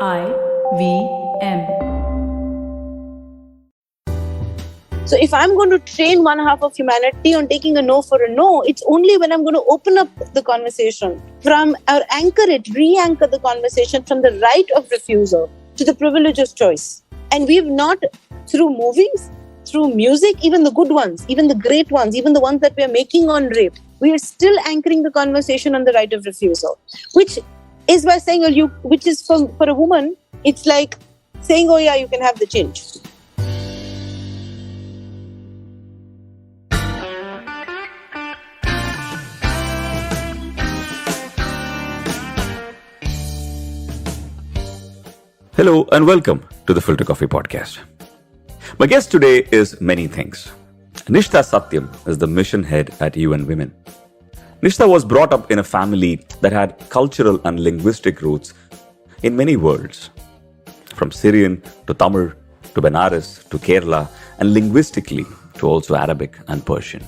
IVM. So if I'm going to train one half of humanity on taking a no for a no, it's only when I'm going to open up the conversation from or re-anchor the conversation from the right of refusal to the privilege of choice. And we've not, through movies, through music, even the good ones, even the great ones, even the ones that we are making on rape, we are still anchoring the conversation on the right of refusal, which is by saying, which is for a woman, it's like saying, oh yeah, you can have the change. Hello and welcome to the Filter Koffee Podcast. My guest today is many things. Nishtha Satyam is the mission head at UN Women. Nishtha was brought up in a family that had cultural and linguistic roots in many worlds, from Syrian to Tamil to Benares to Kerala, and linguistically to also Arabic and Persian.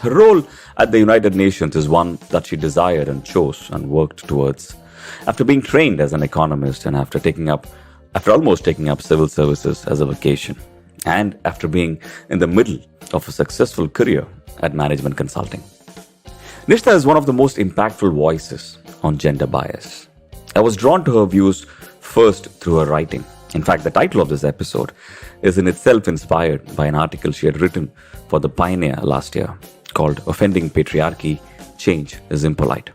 Her role at the United Nations is one that she desired and chose and worked towards. After being trained as an economist and after almost taking up civil services as a vocation, and after being in the middle of a successful career at management consulting. Nishtha is one of the most impactful voices on gender bias. I was drawn to her views first through her writing. In fact, the title of this episode is in itself inspired by an article she had written for The Pioneer last year called Offending Patriarchy, Change is Impolite.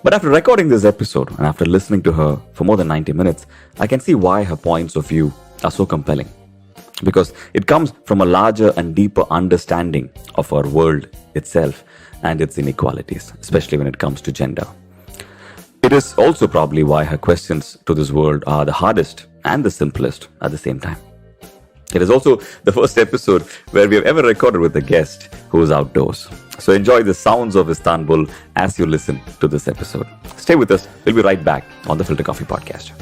But after recording this episode and after listening to her for more than 90 minutes, I can see why her points of view are so compelling. Because it comes from a larger and deeper understanding of our world itself and its inequalities, especially when it comes to gender. It is also probably why her questions to this world are the hardest and the simplest at the same time. It is also the first episode where we have ever recorded with a guest who is outdoors. So enjoy the sounds of Istanbul as you listen to this episode. Stay with us. We'll be right back on the Filter Koffee Podcast.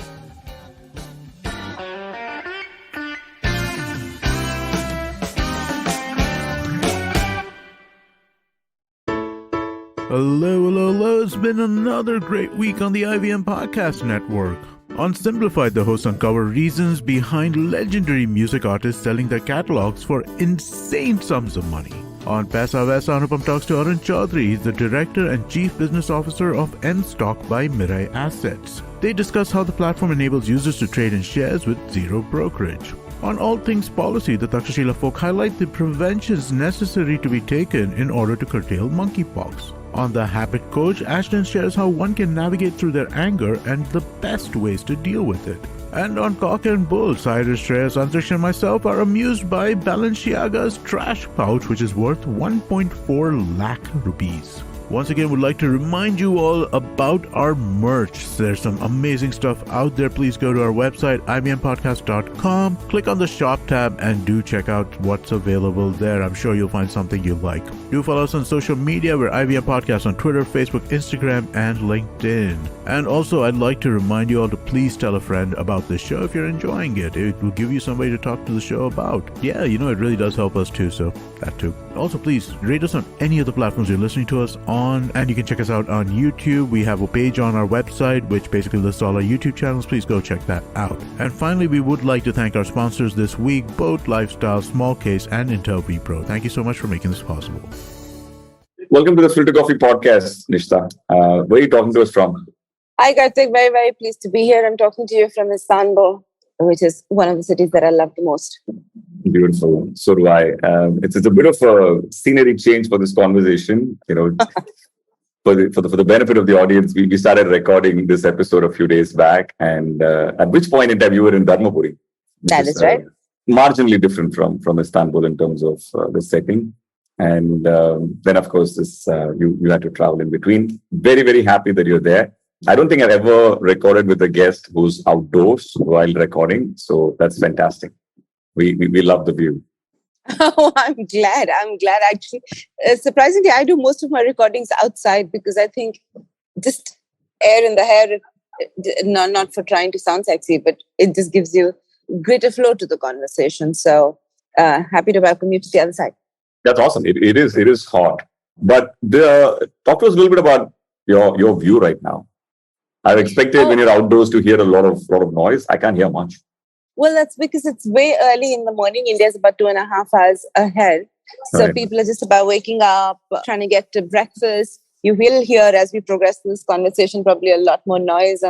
Hello. It's been another great week on the IVM Podcast Network. On Simplified, the hosts uncover reasons behind legendary music artists selling their catalogs for insane sums of money. On Paisa Vaisa, Anupam talks to Arun Chaudhary. He's the Director and Chief Business Officer of N-Stock by Mirai Assets. They discuss how the platform enables users to trade in shares with zero brokerage. On All Things Policy, the Takshashila folk highlight the preventions necessary to be taken in order to curtail monkeypox. On The Habit Coach, Ashton shares how one can navigate through their anger and the best ways to deal with it. And on Cock and Bull, Cyrus, Shreyas, Antariksha and myself are amused by Balenciaga's trash pouch, which is worth 1.4 lakh rupees. Once again, would like to remind you all about our merch. There's some amazing stuff out there. Please go to our website, ivmpodcast.com. Click on the shop tab and do check out what's available there. I'm sure you'll find something you like. Do follow us on social media. We're IVM Podcast on Twitter, Facebook, Instagram, and LinkedIn. And also, I'd like to remind you all to please tell a friend about this show if you're enjoying it. It will give you somebody to talk to the show about. Yeah, it really does help us too, so that too. Also, please rate us on any of the platforms you're listening to us on, and you can check us out on YouTube. We have a page on our website which basically lists all our YouTube channels. Please go check that out. And finally, we would like to thank our sponsors this week, Boat Lifestyle, Small Case, and Intel vPro. Thank you so much for making this possible. Welcome to the Filter Koffee Podcast, Nishtha. Where are you talking to us from? Hi, Karthik. Very, very pleased to be here. I'm talking to you from Istanbul, which is one of the cities that I love the most. Beautiful. So do I. It's a bit of a scenery change for this conversation. For the benefit of the audience, we started recording this episode a few days back, and at which point in time you were in Dharmapuri. That is right. Marginally different from Istanbul in terms of the setting. And then, of course, you had to travel in between. Very, very happy that you're there. I don't think I've ever recorded with a guest who's outdoors while recording. So that's fantastic. We love the view. Oh, I'm glad. Actually, surprisingly, I do most of my recordings outside because I think just air in the hair, not for trying to sound sexy, but it just gives you greater flow to the conversation. So happy to welcome you to the other side. That's awesome. It is hot. But talk to us a little bit about your view right now. I've expected when you're outdoors to hear a lot of noise. I can't hear much. Well, that's because it's way early in the morning. India's about 2.5 hours ahead. So Right. people are just about waking up, trying to get to breakfast. You will hear, as we progress through this conversation, probably a lot more noise.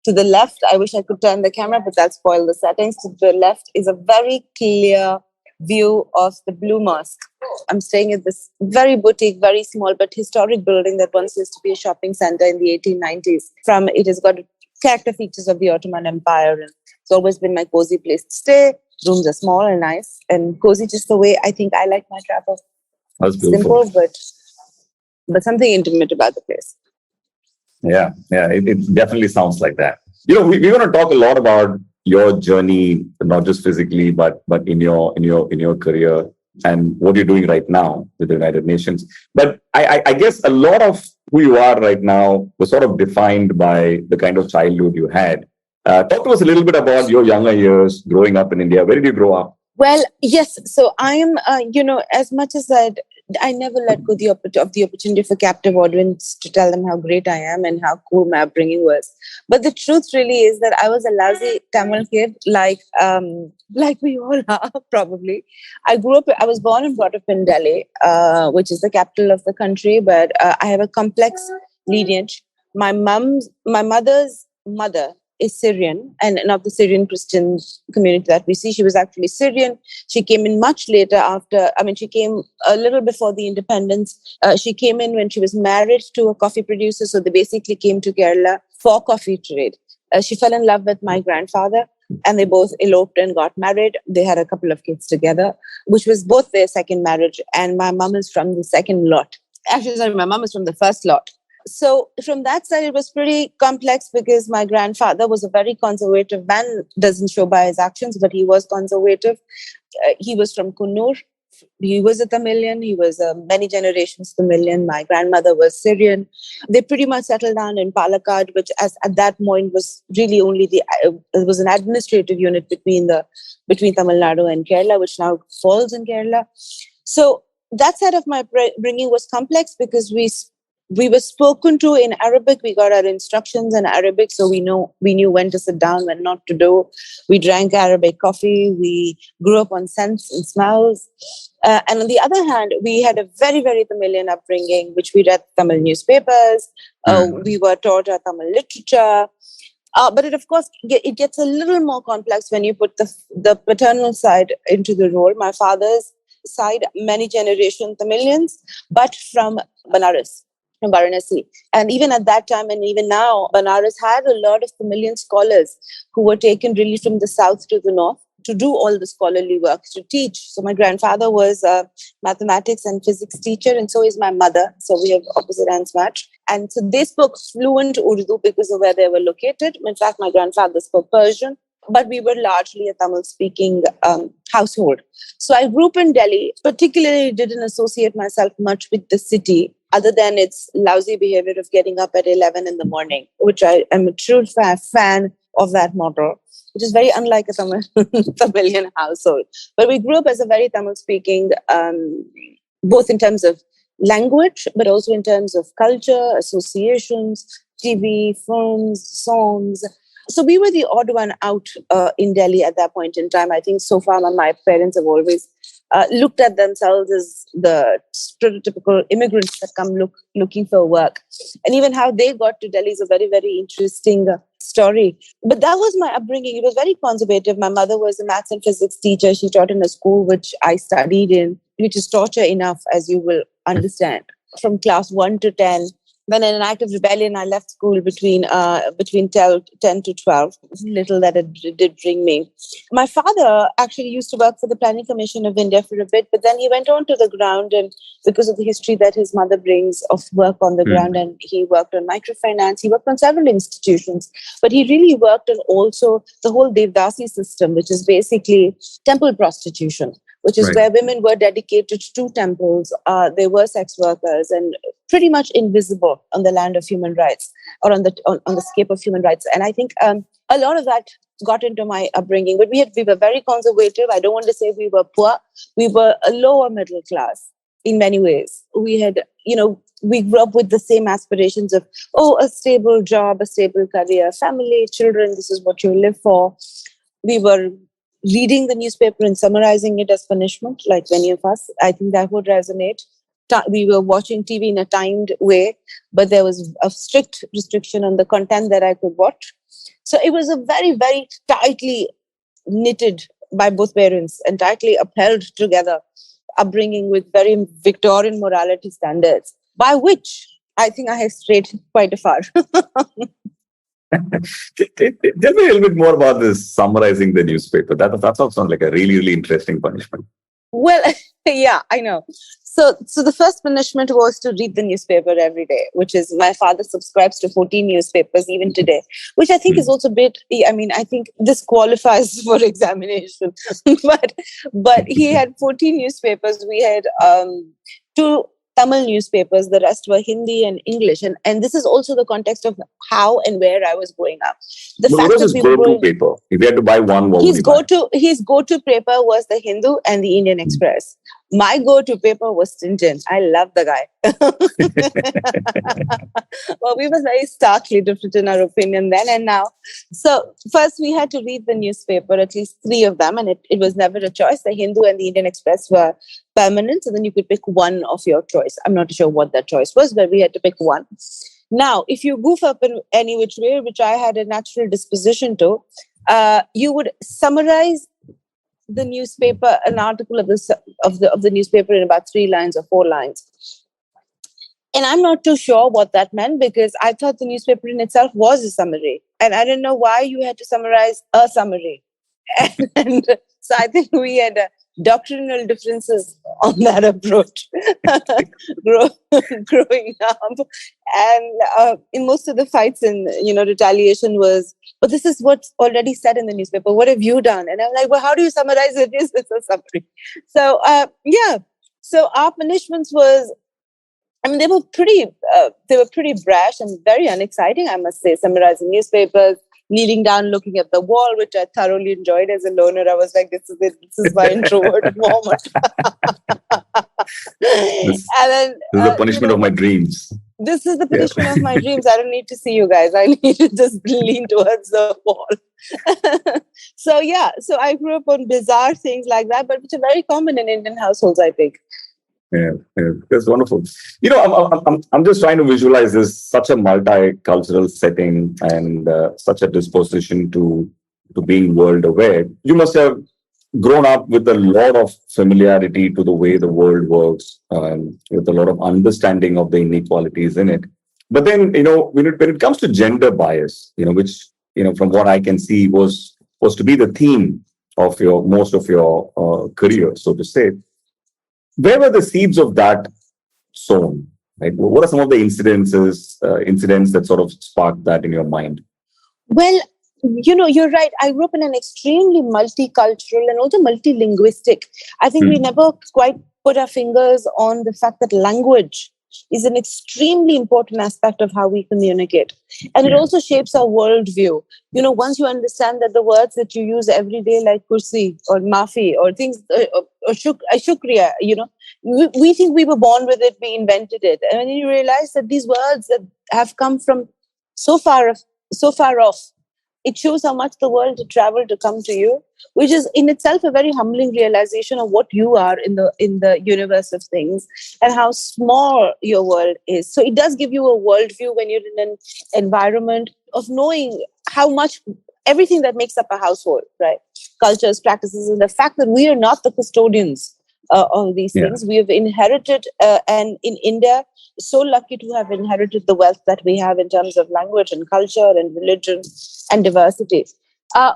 To the left, I wish I could turn the camera, but that spoiled the settings. To the left is a very clear view of the Blue Mosque. I'm staying at this very boutique, very small but historic building that once used to be a shopping center in the 1890s. From it has got character features of the Ottoman Empire, and it's always been my cozy place to stay. Rooms are small and nice and cozy, just the way I think I like my travel. That's beautiful. Simple, but something intimate about the place. Yeah, it definitely sounds like that. We're going to talk a lot about your journey, not just physically, but in your career and what you're doing right now with the United Nations. But I guess a lot of who you are right now was sort of defined by the kind of childhood you had. Talk to us a little bit about your younger years growing up in India. Where did you grow up? Well, yes. So I am, as much as I never let go of the opportunity for captive audience to tell them how great I am and how cool my upbringing was. But the truth really is that I was a lousy Tamil kid, like we all are, probably. I was born and brought up in Delhi, which is the capital of the country, but I have a complex lineage. My mother's mother is Syrian, and of the Syrian Christian community that we see. She was actually Syrian. She came in much later she came a little before the independence. She came in when she was married to a coffee producer. So they basically came to Kerala for coffee trade. She fell in love with my grandfather and they both eloped and got married. They had a couple of kids together, which was both their second marriage. And my mom is from the second lot. Actually, sorry, my mom is from the first lot. So from that side, it was pretty complex because my grandfather was a very conservative man. Doesn't show by his actions, but he was conservative. He was from Kannur. He was a Tamilian. He was many generations Tamilian. My grandmother was Syrian. They pretty much settled down in Palakkad, which at that point was really only it was an administrative unit between Tamil Nadu and Kerala, which now falls in Kerala. So that side of my bringing was complex because we were spoken to in Arabic. We got our instructions in Arabic, so we knew when to sit down, when not to do. We drank Arabic coffee. We grew up on scents and smells. And on the other hand, we had a very, very Tamilian upbringing, which we read Tamil newspapers. We were taught our Tamil literature. But it gets a little more complex when you put the paternal side into the role. My father's side, many generation Tamilians, but from Banaras. From Varanasi. And even at that time and even now, Banaras had a lot of Tamilian scholars who were taken really from the south to the north to do all the scholarly work, to teach. So my grandfather was a mathematics and physics teacher, and so is my mother. So we have opposite ends match. And so they spoke fluent Urdu because of where they were located. In fact, my grandfather spoke Persian, but we were largely a Tamil-speaking household. So I grew up in Delhi, particularly didn't associate myself much with the city, other than its lousy behavior of getting up at 11 in the morning, which I am a true fan of that model, which is very unlike a Tamilian household. But we grew up as a very Tamil-speaking, both in terms of language, but also in terms of culture, associations, TV, films, songs. So we were the odd one out in Delhi at that point in time. I think so far my parents have always looked at themselves as the prototypical immigrants that come looking for work. And even how they got to Delhi is a very, very interesting story. But that was my upbringing. It was very conservative. My mother was a maths and physics teacher. She taught in a school which I studied in, which is torture enough, as you will understand, from class 1 to 10. Then in an act of rebellion, I left school between 10 to 12, little that it did bring me. My father actually used to work for the Planning Commission of India for a bit, but then he went on to the ground, and because of the history that his mother brings of work on the ground, and he worked on microfinance, he worked on several institutions, but he really worked on also the whole Devdasi system, which is basically temple prostitution, which is where women were dedicated to temples. They were sex workers and pretty much invisible on the land of human rights or on the scape of human rights. And I think a lot of that got into my upbringing. But we were very conservative. I don't want to say we were poor. We were a lower middle class in many ways. We had, we grew up with the same aspirations of, a stable job, a stable career, family, children, this is what you live for. We were reading the newspaper and summarizing it as punishment, like many of us. I think that would resonate. We were watching TV in a timed way, but there was a strict restriction on the content that I could watch. So it was a very, very tightly knitted by both parents and tightly upheld together upbringing with very Victorian morality standards, by which I think I have strayed quite afar. Tell me a little bit more about this summarizing the newspaper. That sounds like a really, really interesting punishment. Well, yeah, I know. So the first punishment was to read the newspaper every day, which is, my father subscribes to 14 newspapers even today, which I think is also a bit, I think this qualifies for examination. but he had 14 newspapers. We had two Tamil newspapers, the rest were Hindi and English. And this is also the context of how and where I was growing up. What was his go-to paper? If you had to buy one, what would you buy? His go-to paper was the Hindu and the Indian Express. My go-to paper was Tintin. I love the guy. Well, we were very starkly different in our opinion then and now. So first we had to read the newspaper, at least 3 of them, and it was never a choice. The Hindu and the Indian Express were permanent, so then you could pick one of your choice. I'm not sure what that choice was, but we had to pick one. Now, if you goof up in any which way, which I had a natural disposition to, you would summarize the newspaper, an article of the newspaper in about 3 lines or 4 lines. And I'm not too sure what that meant, because I thought the newspaper in itself was a summary. And I didn't know why you had to summarize a summary. And so I think we had doctrinal differences on that approach growing up. And in most of the fights and retaliation was, but this is what's already said in the newspaper. What have you done? And I'm like, well, how do you summarize it? Is this a summary? So so our punishments was, they were pretty brash and very unexciting, I must say. Summarizing newspapers, kneeling down, looking at the wall, which I thoroughly enjoyed as a loner. I was like, this is it. This is my introvert moment. This is the punishment of my dreams. This is the punishment of my dreams. I don't need to see you guys. I need to just lean towards the wall. So I grew up on bizarre things like that, but which are very common in Indian households, I think. Yeah, that's wonderful. I'm just trying to visualize this, such a multicultural setting and such a disposition to being world aware. You must have grown up with a lot of familiarity to the way the world works, with a lot of understanding of the inequalities in it. But then, when it comes to gender bias, which, from what I can see was to be the theme of most of your career, so to say. Where were the seeds of that sown? Right? What are some of the incidents that sort of sparked that in your mind? Well, you're right. I grew up in an extremely multicultural and also multilinguistic. I think we never quite put our fingers on the fact that language is an extremely important aspect of how we communicate. And it also shapes our worldview. Once you understand that the words that you use every day, like kursi or maafi or things, or shukriya, we think we were born with it, we invented it. And when you realize that these words that have come from so far off, it shows how much the world had traveled to come to you, which is in itself a very humbling realization of what you are in the universe of things and how small your world is. So it does give you a worldview when you're in an environment of knowing how much everything that makes up a household, right? Cultures, practices, and the fact that we are not the custodians of these things. We have inherited, and in India, so lucky to have inherited the wealth that we have in terms of language and culture and religion and diversity.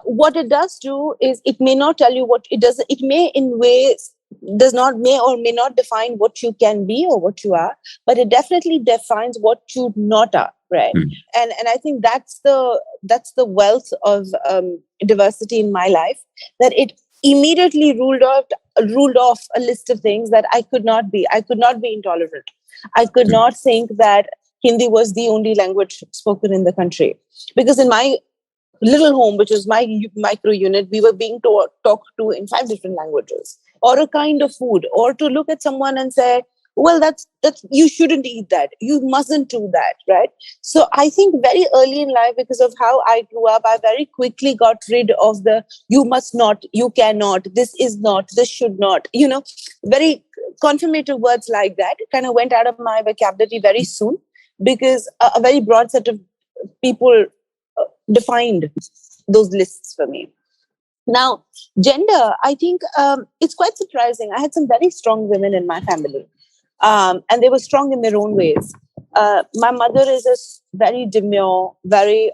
What it does do is it may not tell you what it does. It may in ways may or may not define what you can be or what you are, but it definitely defines what you not are, right? And I think that's the wealth of diversity in my life, that it immediately ruled off a list of things that I could not be. I could not be intolerant. I could not think that Hindi was the only language spoken in the country, because in my little home, which is my micro unit, we were being talked to in 5 different languages, or a kind of food, or to look at someone and say, well, that's you shouldn't eat that, you mustn't do that, right? So I think very early in life, because of how I grew up, I very quickly got rid of the you must not, you cannot, this is not, this should not, very confirmative words like that kind of went out of my vocabulary very soon, because a very broad set of people defined those lists for me. Now, gender, I think it's quite surprising. I had some very strong women in my family, and they were strong in their own ways. My mother is a very demure, very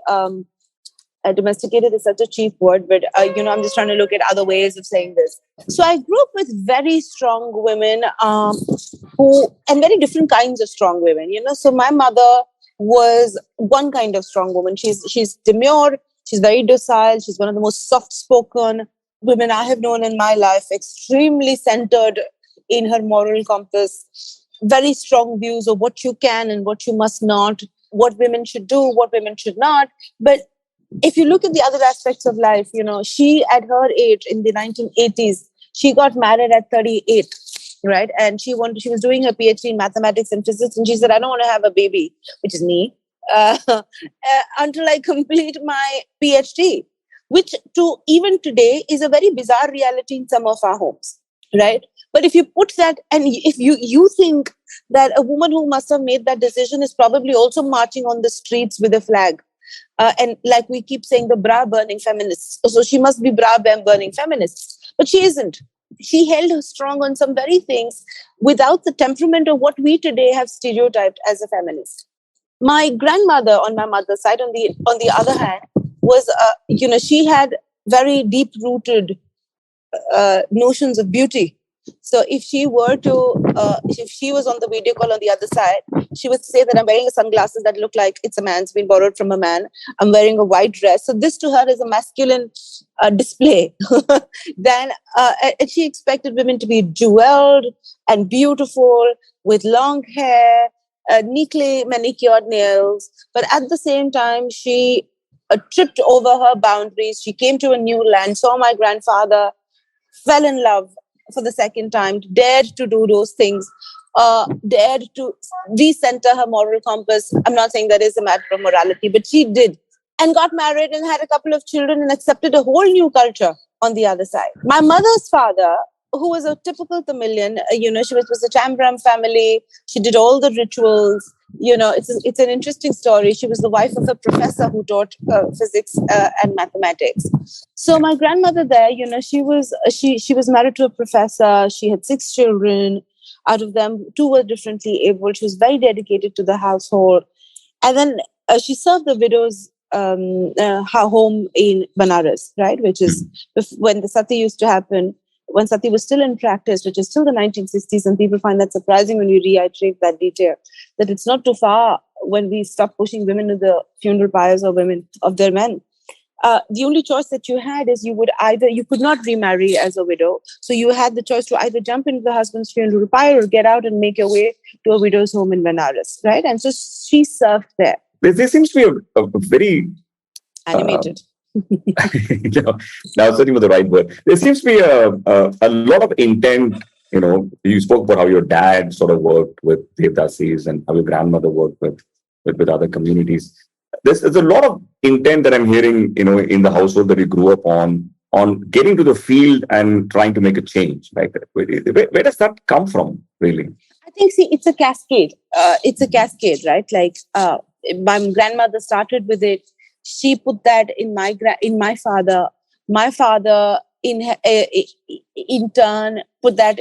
domesticated is such a cheap word, but I'm just trying to look at other ways of saying this. So I grew up with very strong women, and very different kinds of strong women. So my mother was one kind of strong woman. She's demure. She's very docile. She's one of the most soft-spoken women I have known in my life. Extremely centered in her moral compass. Very strong views of what you can and what you must not, what women should do, what women should not. But if you look at the other aspects of life, she at her age in the 1980s, she got married at 38, right? And she was doing her PhD in mathematics and physics, and she said, I don't want to have a baby, which is me, until I complete my PhD, which even today is a very bizarre reality in some of our homes, right? But if you put that, and if you think that a woman who must have made that decision is probably also marching on the streets with a flag, and like we keep saying, the bra burning feminists. So she must be bra burning feminists, but she isn't. She held strong on some very things without the temperament of what we today have stereotyped as a feminist. My grandmother on my mother's side, on the other hand, was she had very deep rooted notions of beauty. So if she was on the video call on the other side, she would say that I'm wearing sunglasses that look like it's a man's, been borrowed from a man. I'm wearing a white dress. So this to her is a masculine display. Then and she expected women to be jeweled and beautiful with long hair, neatly manicured nails. But at the same time, she tripped over her boundaries. She came to a new land, saw my grandfather, fell in love for the second time, dared to do those things, dared to recenter her moral compass. I'm not saying that is a matter of morality, but she did, and got married and had a couple of children and accepted a whole new culture on the other side. My mother's father, who was a typical Tamilian, she was a Chambram family. She did all the rituals. It's an interesting story. She was the wife of a professor who taught physics and mathematics. So my grandmother there, she was married to a professor. She had 6 children. Out of them, 2 were differently able. She was very dedicated to the household. And then she served the widows' her home in Banaras, right? Which is when the Sati used to happen, when Sati was still in practice, which is still the 1960s. And people find that surprising when you reiterate that detail, that it's not too far when we stop pushing women to the funeral pyres of their men. The only choice that you had is you could not remarry as a widow. So you had the choice to either jump into the husband's funeral pyre or get out and make your way to a widow's home in Benares, right? And so she served there. There seems to be a very... animated. Now searching for the right word. There seems to be a lot of intent. You spoke about how your dad sort of worked with Devdasis and how your grandmother worked with other communities. There's a lot of intent that I'm hearing, in the household that you grew up on getting to the field and trying to make a change. Right? Where does that come from, really? I think, it's a cascade. It's a cascade, right? Like my grandmother started with it. She put that in my father. My father, in turn, put that,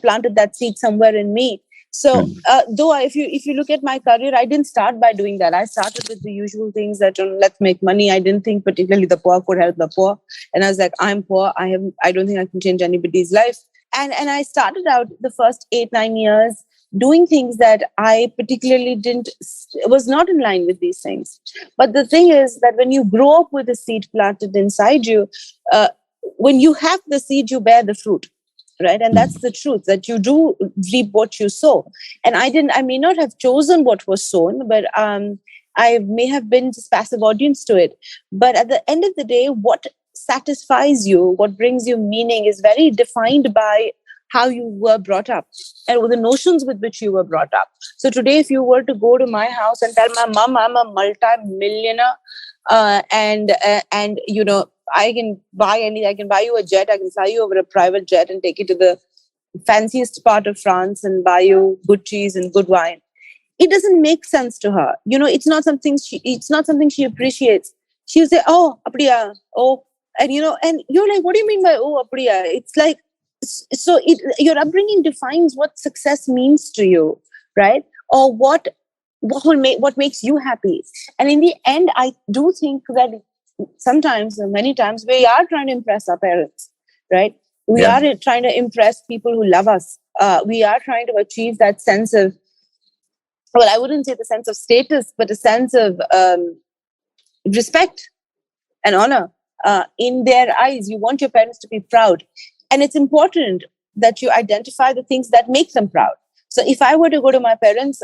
planted that seed somewhere in me. So, though if you look at my career, I didn't start by doing that. I started with the usual things that let's make money. I didn't think particularly the poor could help the poor, and I was like, I'm poor. I don't think I can change anybody's life. And I started out the first 8-9 years doing things that I particularly was not in line with these things. But the thing is that when you grow up with a seed planted inside you, when you have the seed, you bear the fruit, right? And that's the truth, that you do reap what you sow. And I may not have chosen what was sown, but I may have been just passive audience to it. But at the end of the day, what satisfies you, what brings you meaning is very defined by how you were brought up and the notions with which you were brought up. So today, if you were to go to my house and tell my mom I'm a multi-millionaire, and you know, I can buy you a jet, I can fly you over a private jet and take you to the fanciest part of France and buy you good cheese and good wine. It doesn't make sense to her. You know, it's not something she appreciates. She'll say, "Oh, apdiya, oh," and you know, and you're like, "What do you mean by oh, apdiya?" It's like, so your upbringing defines what success means to you, right? Or what makes you happy. And in the end, I do think that sometimes, many times, we are trying to impress our parents, right? We are trying to impress people who love us. We are trying to achieve that sense of, well, I wouldn't say the sense of status, but a sense of respect and honor in their eyes. You want your parents to be proud. And it's important that you identify the things that make them proud. So if I were to go to my parents,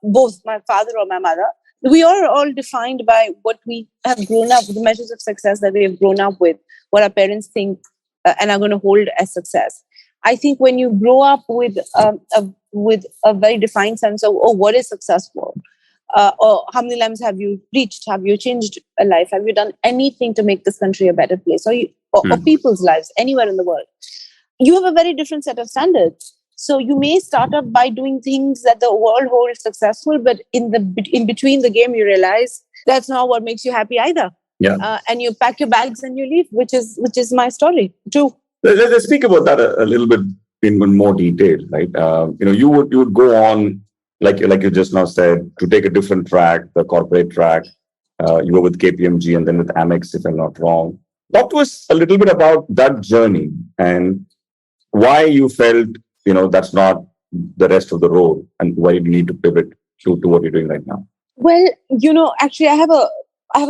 both my father or my mother, we are all defined by what we have grown up with, the measures of success that we have grown up with, what our parents think and are going to hold as success. I think when you grow up with a very defined sense of, oh, what is successful? Or how many lives have you reached? Have you changed a life? Have you done anything to make this country a better place? Or people's lives anywhere in the world? You have a very different set of standards. So you may start up by doing things that the world holds successful, but in between the game, you realize that's not what makes you happy either. Yeah. And you pack your bags and you leave, which is my story too. Let's speak about that a little bit in more detail, right? You would go on, like you just now said, to take a different track, the corporate track. You were with KPMG and then with Amex, if I'm not wrong. Talk to us a little bit about that journey and why you felt, that's not the rest of the road, and why you need to pivot to what you're doing right now. Well, actually, I have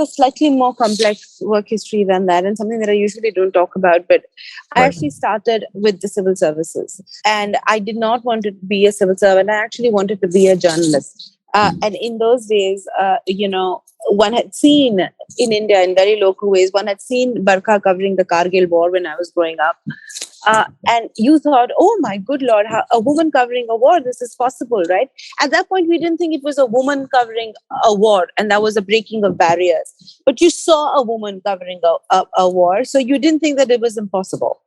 a slightly more complex work history than that, and something that I usually don't talk about. But I actually started with the civil services, and I did not want to be a civil servant. I actually wanted to be a journalist. And in those days, one had seen in India, in very local ways, one had seen Barkha covering the Kargil war when I was growing up. And you thought, oh my good Lord, a woman covering a war, this is possible, right? At that point, we didn't think it was a woman covering a war and that was a breaking of barriers. But you saw a woman covering a war, so you didn't think that it was impossible,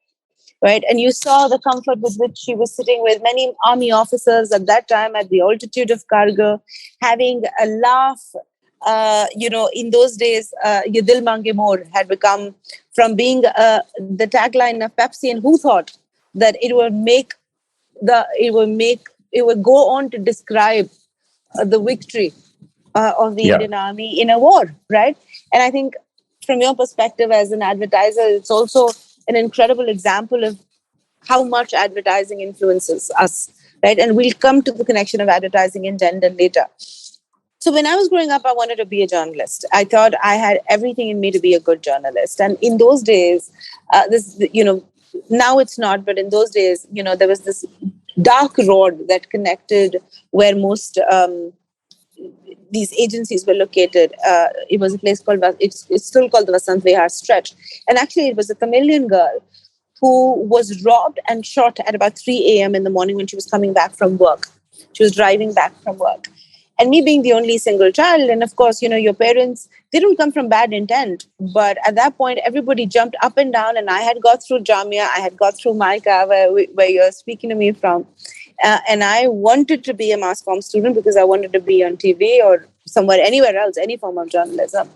right? And you saw the comfort with which she was sitting with many army officers at that time at the altitude of Kargil, having a laugh. In those days, Ye Dil Mange More had become from being the tagline of Pepsi, and who thought that it would go on to describe the victory of the Indian Army in a war, right? And I think from your perspective as an advertiser, it's also an incredible example of how much advertising influences us, right? And we'll come to the connection of advertising and gender later. So when I was growing up, I wanted to be a journalist. I thought I had everything in me to be a good journalist. And in those days, now it's not, but in those days, there was this dark road that connected where most these agencies were located. It was a place called, it's still called the Vasant Vihar Stretch. And actually, it was a Tamilian girl who was robbed and shot at about 3 a.m. in the morning when she was coming back from work. She was driving back from work. And me being the only single child, and of course, your parents, they don't come from bad intent. But at that point, everybody jumped up and down, and I had got through Jamia, I had got through Maika, where you're speaking to me from. And I wanted to be a mass comm student because I wanted to be on TV or anywhere else, any form of journalism.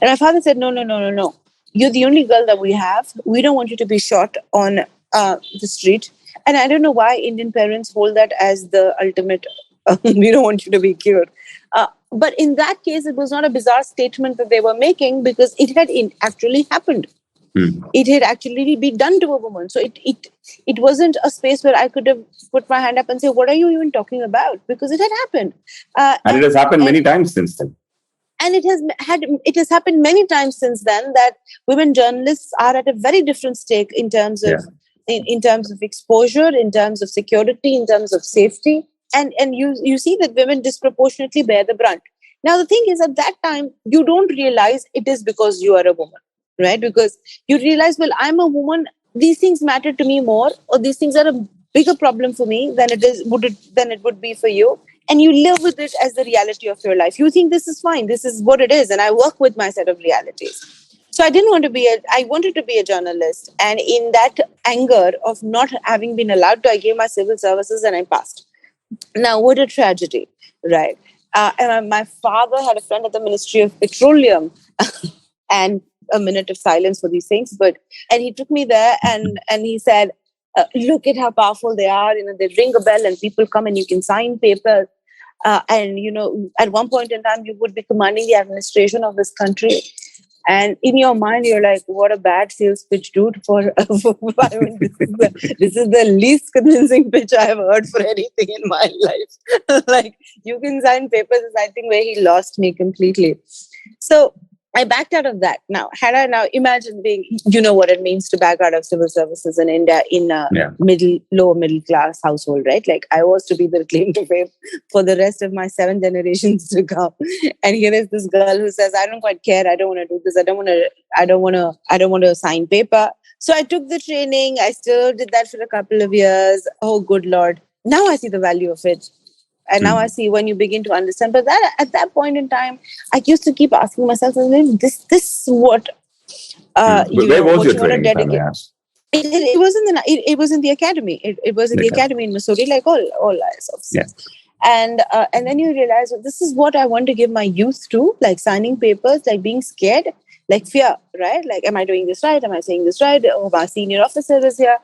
And my father said, no. You're the only girl that we have. We don't want you to be shot on the street. And I don't know why Indian parents hold that as the ultimate we don't want you to be killed. But in that case, it was not a bizarre statement that they were making because it had actually happened. It had actually been done to a woman. So it wasn't a space where I could have put my hand up and say, what are you even talking about? Because it had happened. And it has happened many times since then. And it has happened many times since then that women journalists are at a very different stake in terms of in terms of exposure, in terms of security, in terms of safety. And you see that women disproportionately bear the brunt. Now, the thing is, at that time, you don't realize it is because you are a woman, right? Because you realize, well, I'm a woman. These things matter to me more, or these things are a bigger problem for me than it would be for you. And you live with it as the reality of your life. You think this is fine, this is what it is, and I work with my set of realities. So I wanted to be a journalist. And in that anger of not having been allowed to, I gave my civil services and I passed. Now, what a tragedy, right? And my father had a friend at the Ministry of Petroleum, and a minute of silence for these things. And he took me there and he said, look at how powerful they are. They ring a bell and people come and you can sign papers. And at one point in time, you would be commanding the administration of this country. And in your mind, you're like, what a bad sales pitch, dude. This is the least convincing pitch I've heard for anything in my life. Like, you can sign papers is, I think, where he lost me completely. So I backed out of that. Now, imagine being, what it means to back out of civil services in India in a lower middle class household, right? Like, I was to be the claim to fame for the rest of my 7 generations to come. And here is this girl who says, I don't quite care. I don't want to do this. I don't want to sign paper. So I took the training. I still did that for a couple of years. Oh, good Lord. Now I see the value of it. And now I see when you begin to understand. But at that point in time, I used to keep asking myself, this what where was your training, if I may ask? It was in the academy. It was in the academy in Missouri, like all IS officers. Yeah. And then you realize, well, this is what I want to give my youth to, like signing papers, like being scared, like fear, right? Like, am I doing this right? Am I saying this right? Oh, my senior officer is here.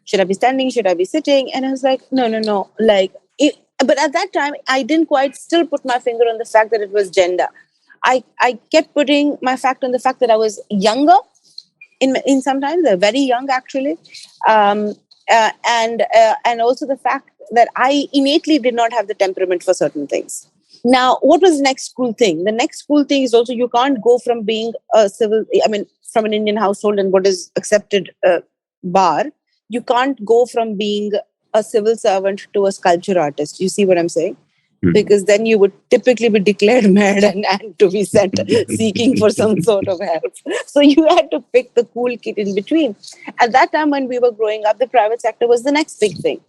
Should I be standing? Should I be sitting? And I was like, no. Like, but at that time, I didn't quite still put my finger on the fact that it was gender. I kept putting my fact on the fact that I was younger, in sometimes very young actually, and also the fact that I innately did not have the temperament for certain things. Now, what was the next cool thing? The next cool thing is also you can't go from being from an Indian household and what is accepted bar. You can't go from being a civil servant to a sculpture artist. You see what I'm saying? Mm-hmm. Because then you would typically be declared mad and to be sent seeking for some sort of help. So you had to pick the cool kid in between. At that time when we were growing up, the private sector was the next big thing.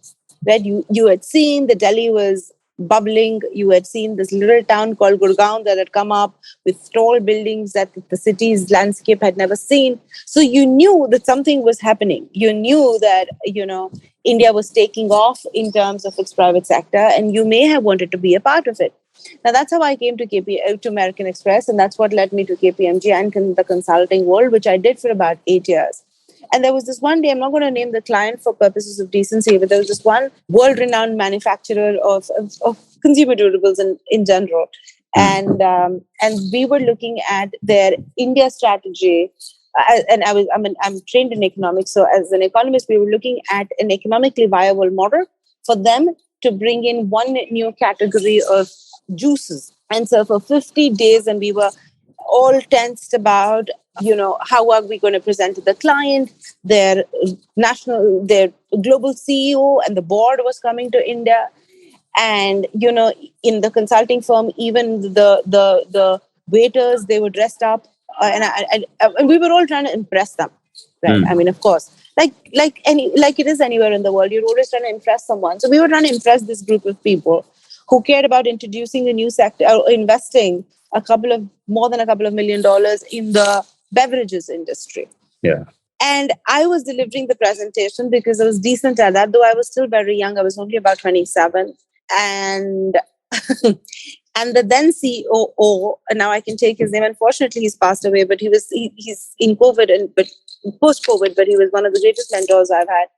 Right? You had seen the Delhi was bubbling. You had seen this little town called Gurgaon that had come up with tall buildings that the city's landscape had never seen. So you knew that something was happening. You knew that, India was taking off in terms of its private sector, and you may have wanted to be a part of it. Now, that's how I came to American Express, and that's what led me to KPMG and the consulting world, which I did for about 8 years. And there was this one day, I'm not going to name the client for purposes of decency, but there was this one world-renowned manufacturer of consumer durables in general. And we were looking at their India strategy. And I'm trained in economics. So as an economist, we were looking at an economically viable model for them to bring in one new category of juices. And so for 50 days, and we were all tensed about, how are we going to present to the client? Their global CEO and the board was coming to India. And, in the consulting firm, even the waiters, they were dressed up. And we were all trying to impress them, right? I mean, of course, like it is anywhere in the world, you're always trying to impress someone. So we were trying to impress this group of people who cared about introducing a new sector or investing more than a couple of $1 million in the beverages industry. Yeah. And I was delivering the presentation because I was decent at that, though I was still very young. I was only about 27. And and the then COO, and now I can take his name. Unfortunately, he's passed away, but he's in COVID but post-COVID, but he was one of the greatest mentors I've had.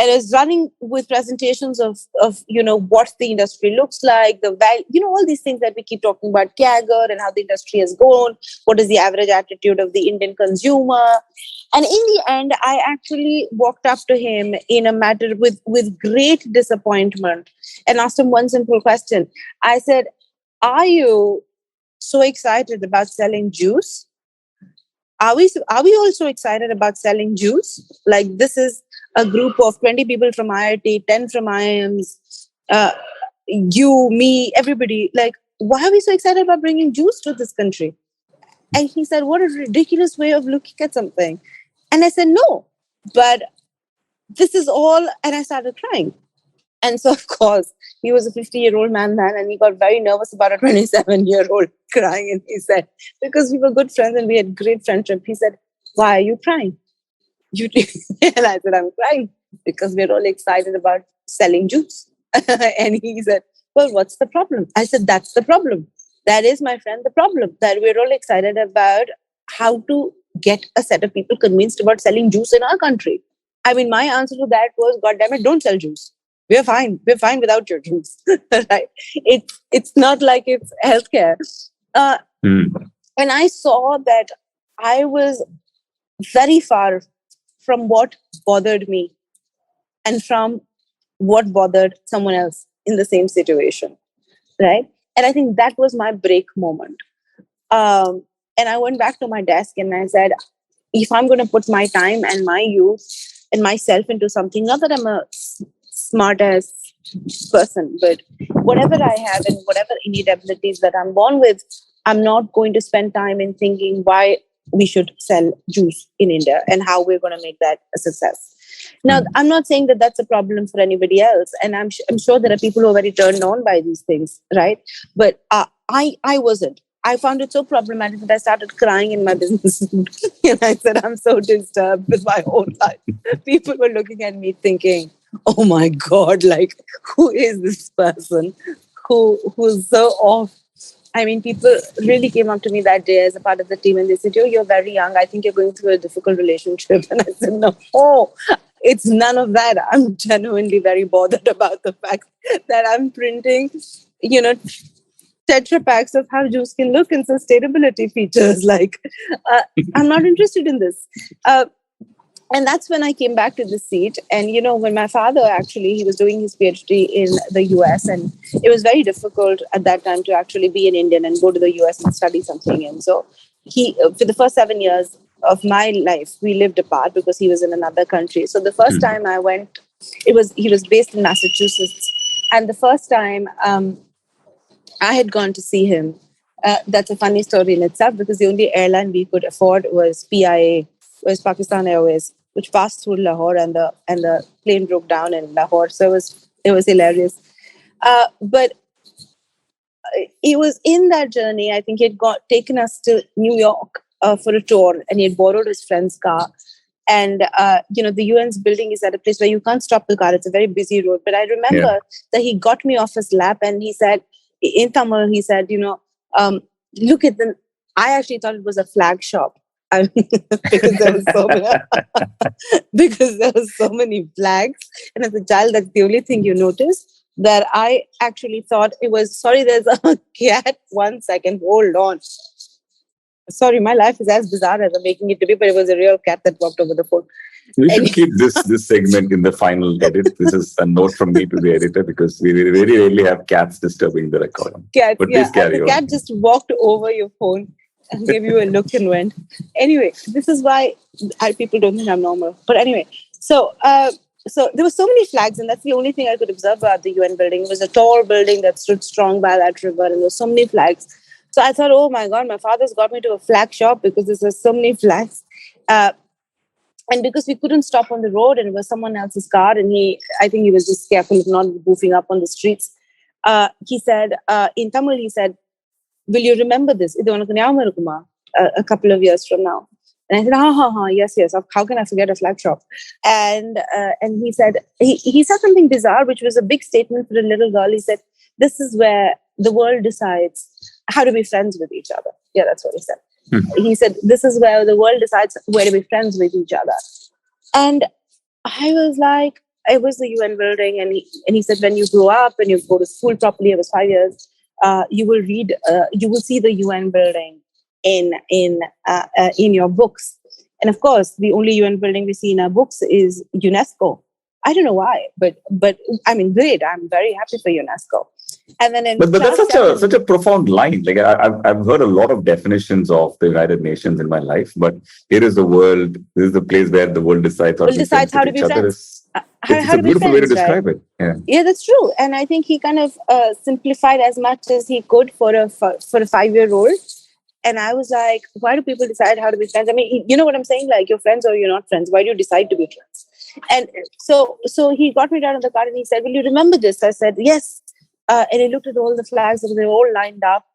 And is running with presentations of what the industry looks like, the value, all these things that we keep talking about, CAGR and how the industry has grown, what is the average attitude of the Indian consumer. And in the end, I actually walked up to him in a matter with great disappointment and asked him one simple question. I said, are you so excited about selling juice? Are we all so excited about selling juice? Like, this is a group of 20 people from IIT, 10 from IIMs, you, me, everybody. Like, why are we so excited about bringing juice to this country? And he said, what a ridiculous way of looking at something. And I said, no, but this is all, and I started crying. And so, of course, he was a 50-year-old man then, and he got very nervous about a 27-year-old crying. And he said, because we were good friends and we had great friendship, he said, why are you crying? And I said, I'm crying because we're all excited about selling juice. And he said, well, what's the problem? I said, that's the problem. That is, my friend, the problem, that we're all excited about how to get a set of people convinced about selling juice in our country. I mean, my answer to that was, God damn it, don't sell juice. We're fine. We're fine without your juice. Right? It's not like it's healthcare. And I saw that I was very far from what bothered me and from what bothered someone else in the same situation. Right? And I think that was my break moment. And I went back to my desk and I said, if I'm going to put my time and my youth and myself into something, not that I'm a smart ass person, but whatever I have and whatever innate abilities that I'm born with, I'm not going to spend time in thinking why we should sell juice in India and how we're going to make that a success. Now, I'm not saying that that's a problem for anybody else, and I'm sure there are people who are very turned on by these things, right? But I wasn't. I found it so problematic that I started crying in my business. And I said, I'm so disturbed with my own life. People were looking at me thinking, oh my God, like, who is this person who's so off? I mean, people really came up to me that day as a part of the team and they said, oh, you're very young. I think you're going through a difficult relationship. And I said, no, it's none of that. I'm genuinely very bothered about the fact that I'm printing, Tetra packs of how juice can look and sustainability features. Like, I'm not interested in this. And that's when I came back to the seat. And, when my father he was doing his PhD in the US, and it was very difficult at that time to actually be an Indian and go to the US and study something. And so for the first 7 years of my life, we lived apart because he was in another country. So the first time I went, he was based in Massachusetts. And the first time, I had gone to see him. That's a funny story in itself because the only airline we could afford was PIA, was Pakistan Airways, which passed through Lahore, and the plane broke down in Lahore. So it was hilarious. But it was in that journey, I think he had taken us to New York for a tour, and he had borrowed his friend's car. And, the UN's building is at a place where you can't stop the car. It's a very busy road. But I remember that he got me off his lap and he said, in Tamil, he said, look at them. I actually thought it was a flag shop. Because there was so many flags. And as a child, that's the only thing you notice, that I actually thought it was, sorry, there's a cat. 1 second, hold on. Sorry, my life is as bizarre as I'm making it to be, but it was a real cat that walked over the phone. We should keep this segment in the final edit. This is a note from me to the editor because we very rarely have cats disturbing the recording. But please carry on. The cat just walked over your phone and gave you a look and went. Anyway, this is why people don't think I'm normal. But anyway, so there were so many flags, and that's the only thing I could observe about the UN building. It was a tall building that stood strong by that river, and there were so many flags. So I thought, oh my God, my father's got me to a flag shop because there's so many flags. And because we couldn't stop on the road and it was someone else's car, and I think he was just careful of not goofing up on the streets. He said, in Tamil, he said, will you remember this? A couple of years from now. And I said, yes. How can I forget a flag shop? And he said, he said something bizarre, which was a big statement for a little girl. He said, this is where the world decides how to be friends with each other. Yeah, that's what he said. He said, this is where the world decides where to be friends with each other. And I was like, it was the UN building. And he said, when you grow up and you go to school properly, it was 5 years, you will see the UN building in your books. And of course, the only UN building we see in our books is UNESCO. I don't know why, but I mean, great. I'm very happy for UNESCO. And then but that's such a profound line. Like I've heard a lot of definitions of the United Nations in my life, but here is the world. This is the place where the world decides how to be friends. It's a beautiful way to describe it. Yeah, that's true. And I think he kind of simplified as much as he could for a 5-year-old. And I was like, why do people decide how to be friends? I mean, you know what I'm saying? Like, you're friends or you're not friends. Why do you decide to be friends? And so he got me down in the car and he said, "Will you remember this?" I said, "Yes." And he looked at all the flags and they were all lined up.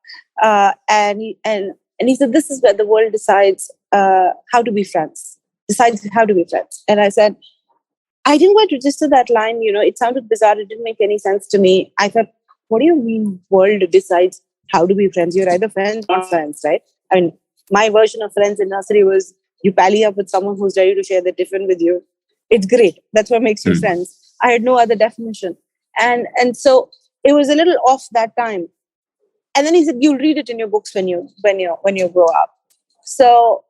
And he said, "This is where the world decides how to be friends. Decides how to be friends." And I said, I didn't quite register that line. It sounded bizarre. It didn't make any sense to me. I thought, what do you mean world decides how to be friends? You're either friends or friends, right? I mean, my version of friends in nursery was you pally up with someone who's ready to share the tiffin with you. It's great. That's what makes you friends. I had no other definition. And so it was a little off that time. And then he said, "You'll read it in your books when you grow up." So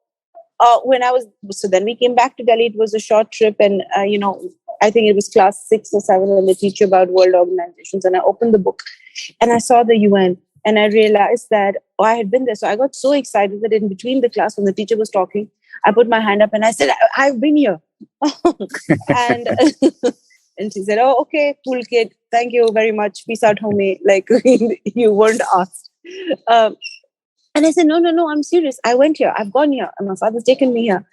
then we came back to Delhi. It was a short trip, and I think it was class 6 or 7 when they teach you about world organizations. And I opened the book, and I saw the UN, and I realized that I had been there. So I got so excited that in between the class, when the teacher was talking, I put my hand up and I said, "I've been here." and and she said, "Oh, okay, cool kid. Thank you very much. Peace out, homie." Like you weren't asked. And I said, no, I'm serious. I went here. I've gone here. And my father's taken me here.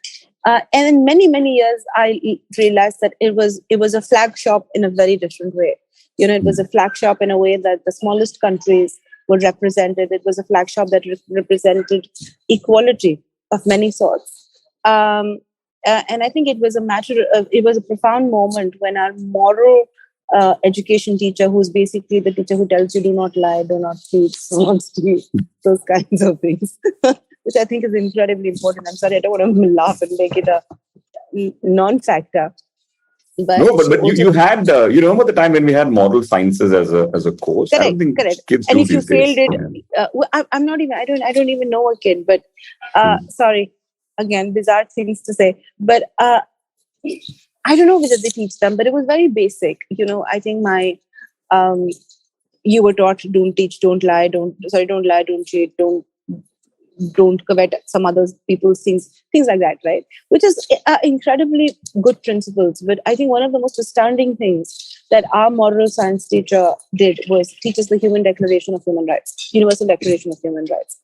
And in many, many years, I realized that it was a flag shop in a very different way. It was a flag shop in a way that the smallest countries were represented. It was a flag shop that represented equality of many sorts. And I think it was a profound moment when our moral education teacher, who's basically the teacher who tells you do not lie, do not cheat, do not steal, those kinds of things, which I think is incredibly important. I'm sorry, I don't want to laugh and make it a non-factor. But you had you remember the time when we had moral sciences as a course? Correct, I don't think correct. kids and do if you these days. failed it, I'm not even. I don't even know a kid. But sorry, again, bizarre things to say. But I don't know whether they teach them, but it was very basic. I think you were taught don't teach, don't lie, don't lie, don't cheat, don't covet some other people's things like that, right? Which is incredibly good principles. But I think one of the most astounding things that our moral science teacher did was teach us the Human Declaration of Human Rights, Universal Declaration of Human Rights.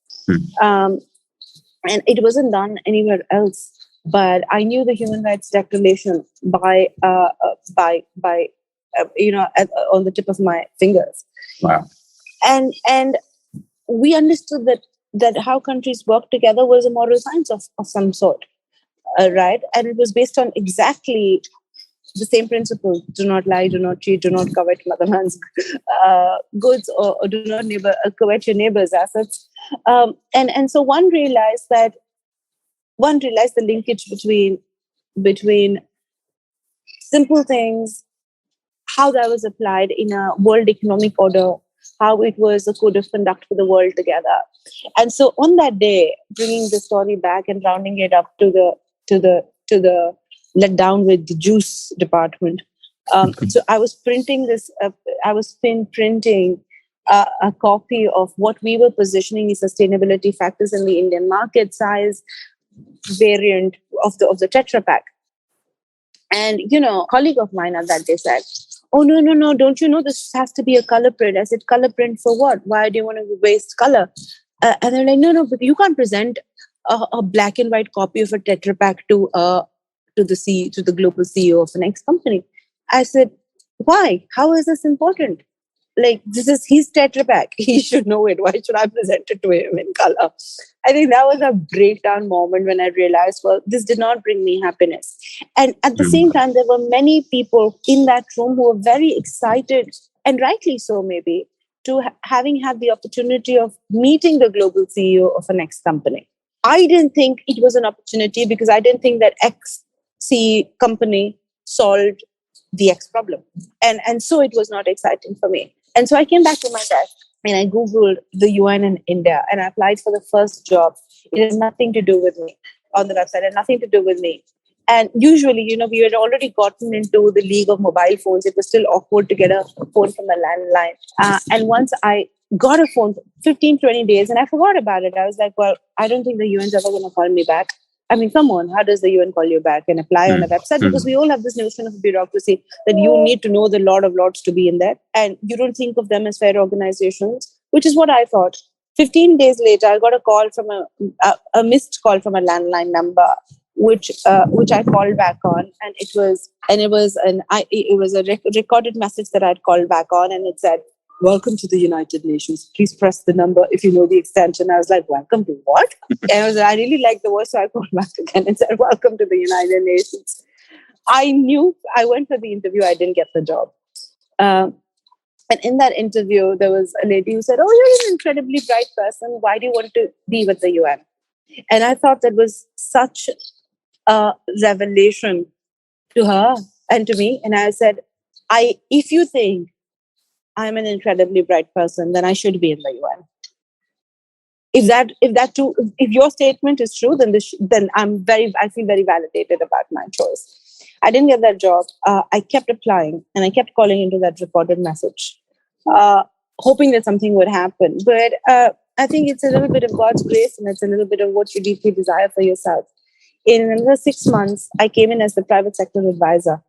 And it wasn't done anywhere else. But I knew the Human Rights Declaration by on the tip of my fingers. Wow. And we understood that how countries work together was a moral science of some sort, right? And it was based on exactly the same principle: do not lie, do not cheat, do not covet another man's goods, or do not covet your neighbor's assets. And so one realized the linkage between simple things, how that was applied in a world economic order, how it was a code of conduct for the world together. And so on that day, bringing the story back and rounding it up to the let down with the juice department. So I was printing this. I was printing a copy of what we were positioning as sustainability factors in the Indian market size variant of the Tetra Pak. And a colleague of mine at that day said, "Oh, no, don't you know this has to be a color print?" I said, "Color print for what? Why do you want to waste color?" And they're like, no, but you can't present a black and white copy of a Tetra Pak to the global CEO of the next company. I said, "Why? How is this important? Like, this is his Tetra Pak. He should know it. Why should I present it to him in color?" I think that was a breakdown moment when I realized, well, this did not bring me happiness. And at the same time, there were many people in that room who were very excited, and rightly so maybe, to having had the opportunity of meeting the global CEO of a next company. I didn't think it was an opportunity because I didn't think that X company solved the X problem. And so it was not exciting for me. And so I came back to my desk and I Googled the UN in India and I applied for the first job. It had nothing to do with me on the website, and nothing to do with me. And usually, we had already gotten into the league of mobile phones. It was still awkward to get a phone from a landline. And once I got a phone, 15, 20 days, and I forgot about it. I was like, well, I don't think the UN's ever going to call me back. I mean, come on, how does the UN call you back and apply on a website? Because we all have this notion of bureaucracy that you need to know the Lord of Lords to be in there. And you don't think of them as fair organizations, which is what I thought. 15 days later, I got a call from a missed call from a landline number. which I called back on, and it was a recorded message that I'd called back on, and it said, "Welcome to the United Nations. Please press the number if you know the extension." I was like, "Welcome to what?" And I really liked the voice, so I called back again and said, "Welcome to the United Nations." I knew I went for the interview. I didn't get the job. And in that interview, there was a lady who said, "Oh, you're an incredibly bright person. Why do you want to be with the UN?" And I thought that was such a revelation to her and to me. And I said, if you think I'm an incredibly bright person, then I should be in the UN. If your statement is true, then I feel very validated about my choice. I didn't get that job. I kept applying and I kept calling into that recorded message, hoping that something would happen. But I think it's a little bit of God's grace, and it's a little bit of what you deeply desire for yourself. In another 6 months, I came in as the private sector advisor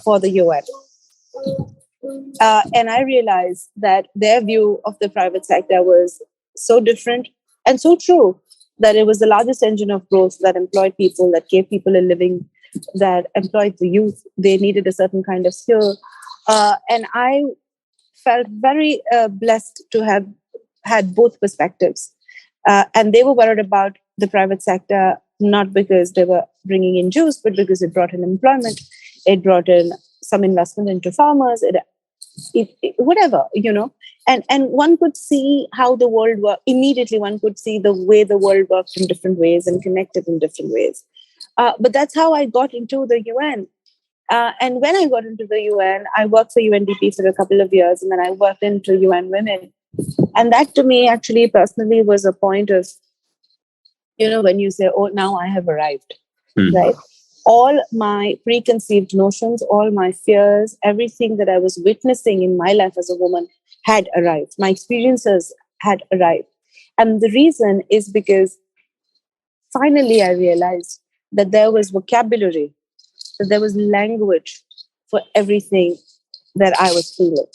for the UN. And I realized that their view of the private sector was so different and so true, that it was the largest engine of growth that employed people, that gave people a living, that employed the youth. They needed a certain kind of skill. And I felt very blessed to have had both perspectives. And they were worried about the private sector, not because they were bringing in Jews, but because it brought in employment. It brought in some investment into farmers, whatever, And one could see how the world worked. Immediately, one could see the way the world worked in different ways and connected in different ways. But that's how I got into the UN. And when I got into the UN, I worked for UNDP for a couple of years, and then I worked into UN Women. And that to me, actually, personally, was a point of, when you say, "Oh, now I have arrived," right? All my preconceived notions, all my fears, everything that I was witnessing in my life as a woman had arrived. My experiences had arrived. And the reason is because finally I realized that there was vocabulary, that there was language for everything that I was feeling.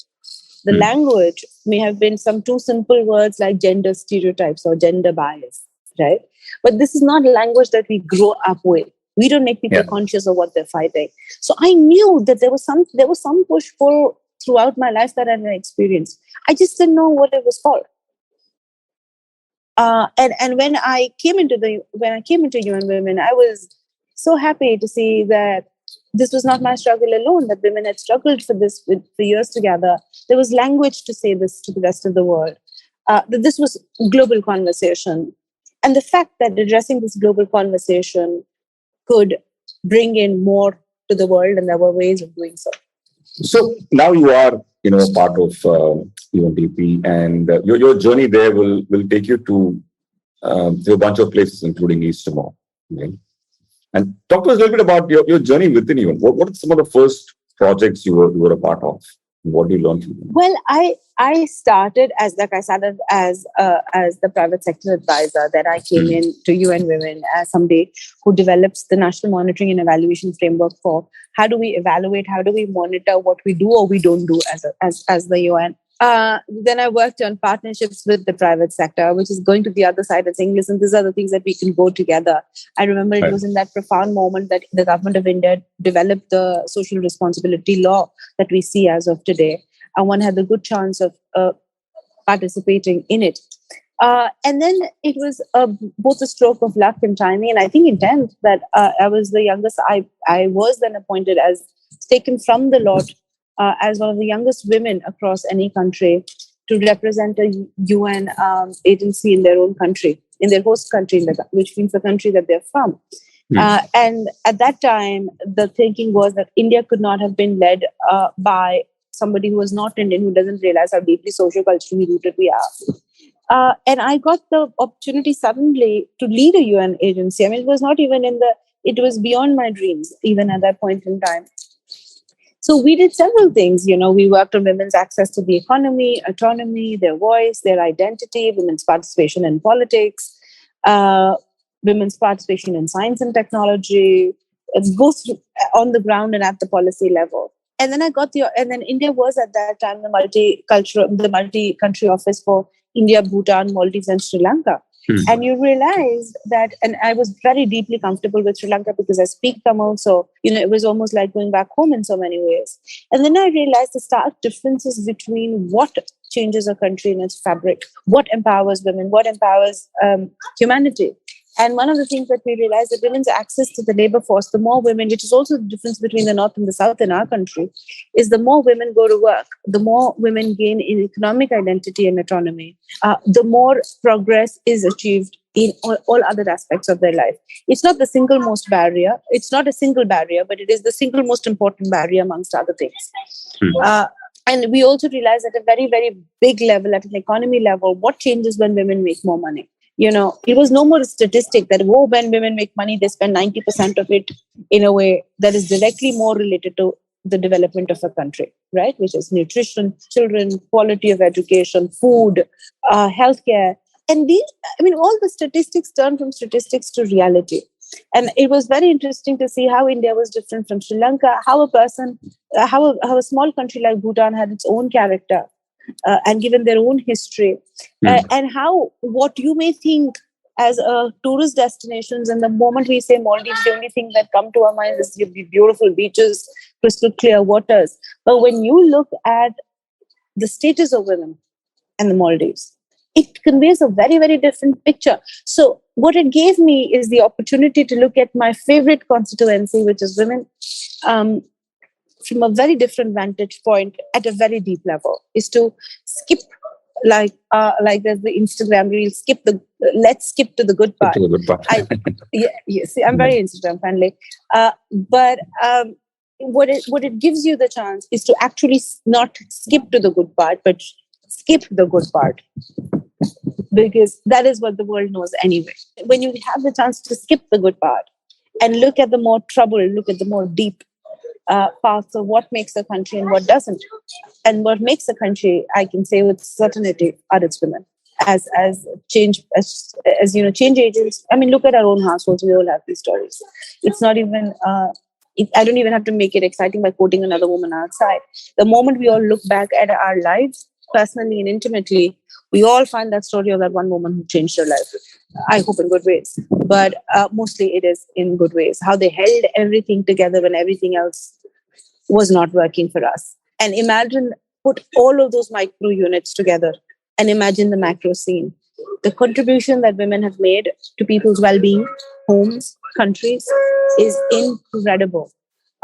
The language may have been some two simple words like gender stereotypes or gender bias, right? But this is not language that we grow up with. We don't make people conscious of what they're fighting. So I knew that there was some push-pull throughout my life that I had experienced. I just didn't know what it was called. And when I came into UN Women, I was so happy to see that this was not my struggle alone, that women had struggled for this for years together. There was language to say this to the rest of the world, that this was global conversation. And the fact that addressing this global conversation could bring in more to the world, and there were ways of doing so. So now you are, part of UNDP, and your journey there will take you to a bunch of places, including East Timor. Okay? And talk to us a little bit about your journey within UN. What are some of the first projects you were a part of? What do you learn from them? Well, I started as the private sector advisor. Then I came in to UN Women as somebody who develops the national monitoring and evaluation framework for how do we evaluate, how do we monitor what we do or we don't do as the UN. Then I worked on partnerships with the private sector, which is going to the other side and saying, listen, these are the things that we can go together. I remember it was in that profound moment that the government of India developed the social responsibility law that we see as of today. And one had the good chance of participating in it. And then it was both a stroke of luck and timing, and I think intent, that I was the youngest. I was then appointed as taken from the lot as one of the youngest women across any country to represent a UN agency in their own country, in their host country, which means the country that they're from. And at that time, the thinking was that India could not have been led by somebody who was not Indian, who doesn't realize how deeply social culturally rooted we are. And I got the opportunity suddenly to lead a UN agency. I mean, it was not even it was beyond my dreams, even at that point in time. So we did several things. We worked on women's access to the economy, autonomy, their voice, their identity, women's participation in politics, women's participation in science and technology, both on the ground and at the policy level. And then and then India was at that time the multi-country office for India, Bhutan, Maldives, and Sri Lanka. And you realize that, and I was very deeply comfortable with Sri Lanka because I speak Tamil. So, it was almost like going back home in so many ways. And then I realized the stark differences between what changes a country in its fabric, what empowers women, what empowers humanity. And one of the things that we realized that women's access to the labor force, the more women, which is also the difference between the North and the South in our country, is the more women go to work, the more women gain in economic identity and autonomy, the more progress is achieved in all other aspects of their life. It's not the single most barrier. It's not a single barrier, but it is the single most important barrier amongst other things. And we also realize at a very, very big level, at an economy level, what changes when women make more money. It was no more a statistic that when women make money, they spend 90% of it in a way that is directly more related to the development of a country, right? Which is nutrition, children, quality of education, food, healthcare. And all the statistics turn from statistics to reality. And it was very interesting to see how India was different from Sri Lanka, how a small country like Bhutan had its own character. And given their own history, and how what you may think as a tourist destinations, and the moment we say Maldives, the only thing that come to our mind is the beautiful beaches, crystal clear waters. But when you look at the status of women and the Maldives, it conveys a very, very different picture. So what it gave me is the opportunity to look at my favorite constituency, which is women, from a very different vantage point at a very deep level, is to skip like there's the Instagram reel, let's skip to the good part. See, I'm very Instagram friendly. But what it gives you the chance is to actually not skip to the good part, but skip the good part. Because that is what the world knows anyway. When you have the chance to skip the good part and look at the more trouble, look at the more deep paths of what makes a country and what doesn't. And what makes a country, I can say with certainty, are its women. As change agents. Look at our own households. We all have these stories. It's not even, I don't even have to make it exciting by quoting another woman outside. The moment we all look back at our lives, personally and intimately, we all find that story of that one woman who changed her life. I hope in good ways, but mostly it is in good ways. How they held everything together when everything else was not working for us. And put all of those micro units together and imagine the macro scene. The contribution that women have made to people's well-being, homes, countries is incredible.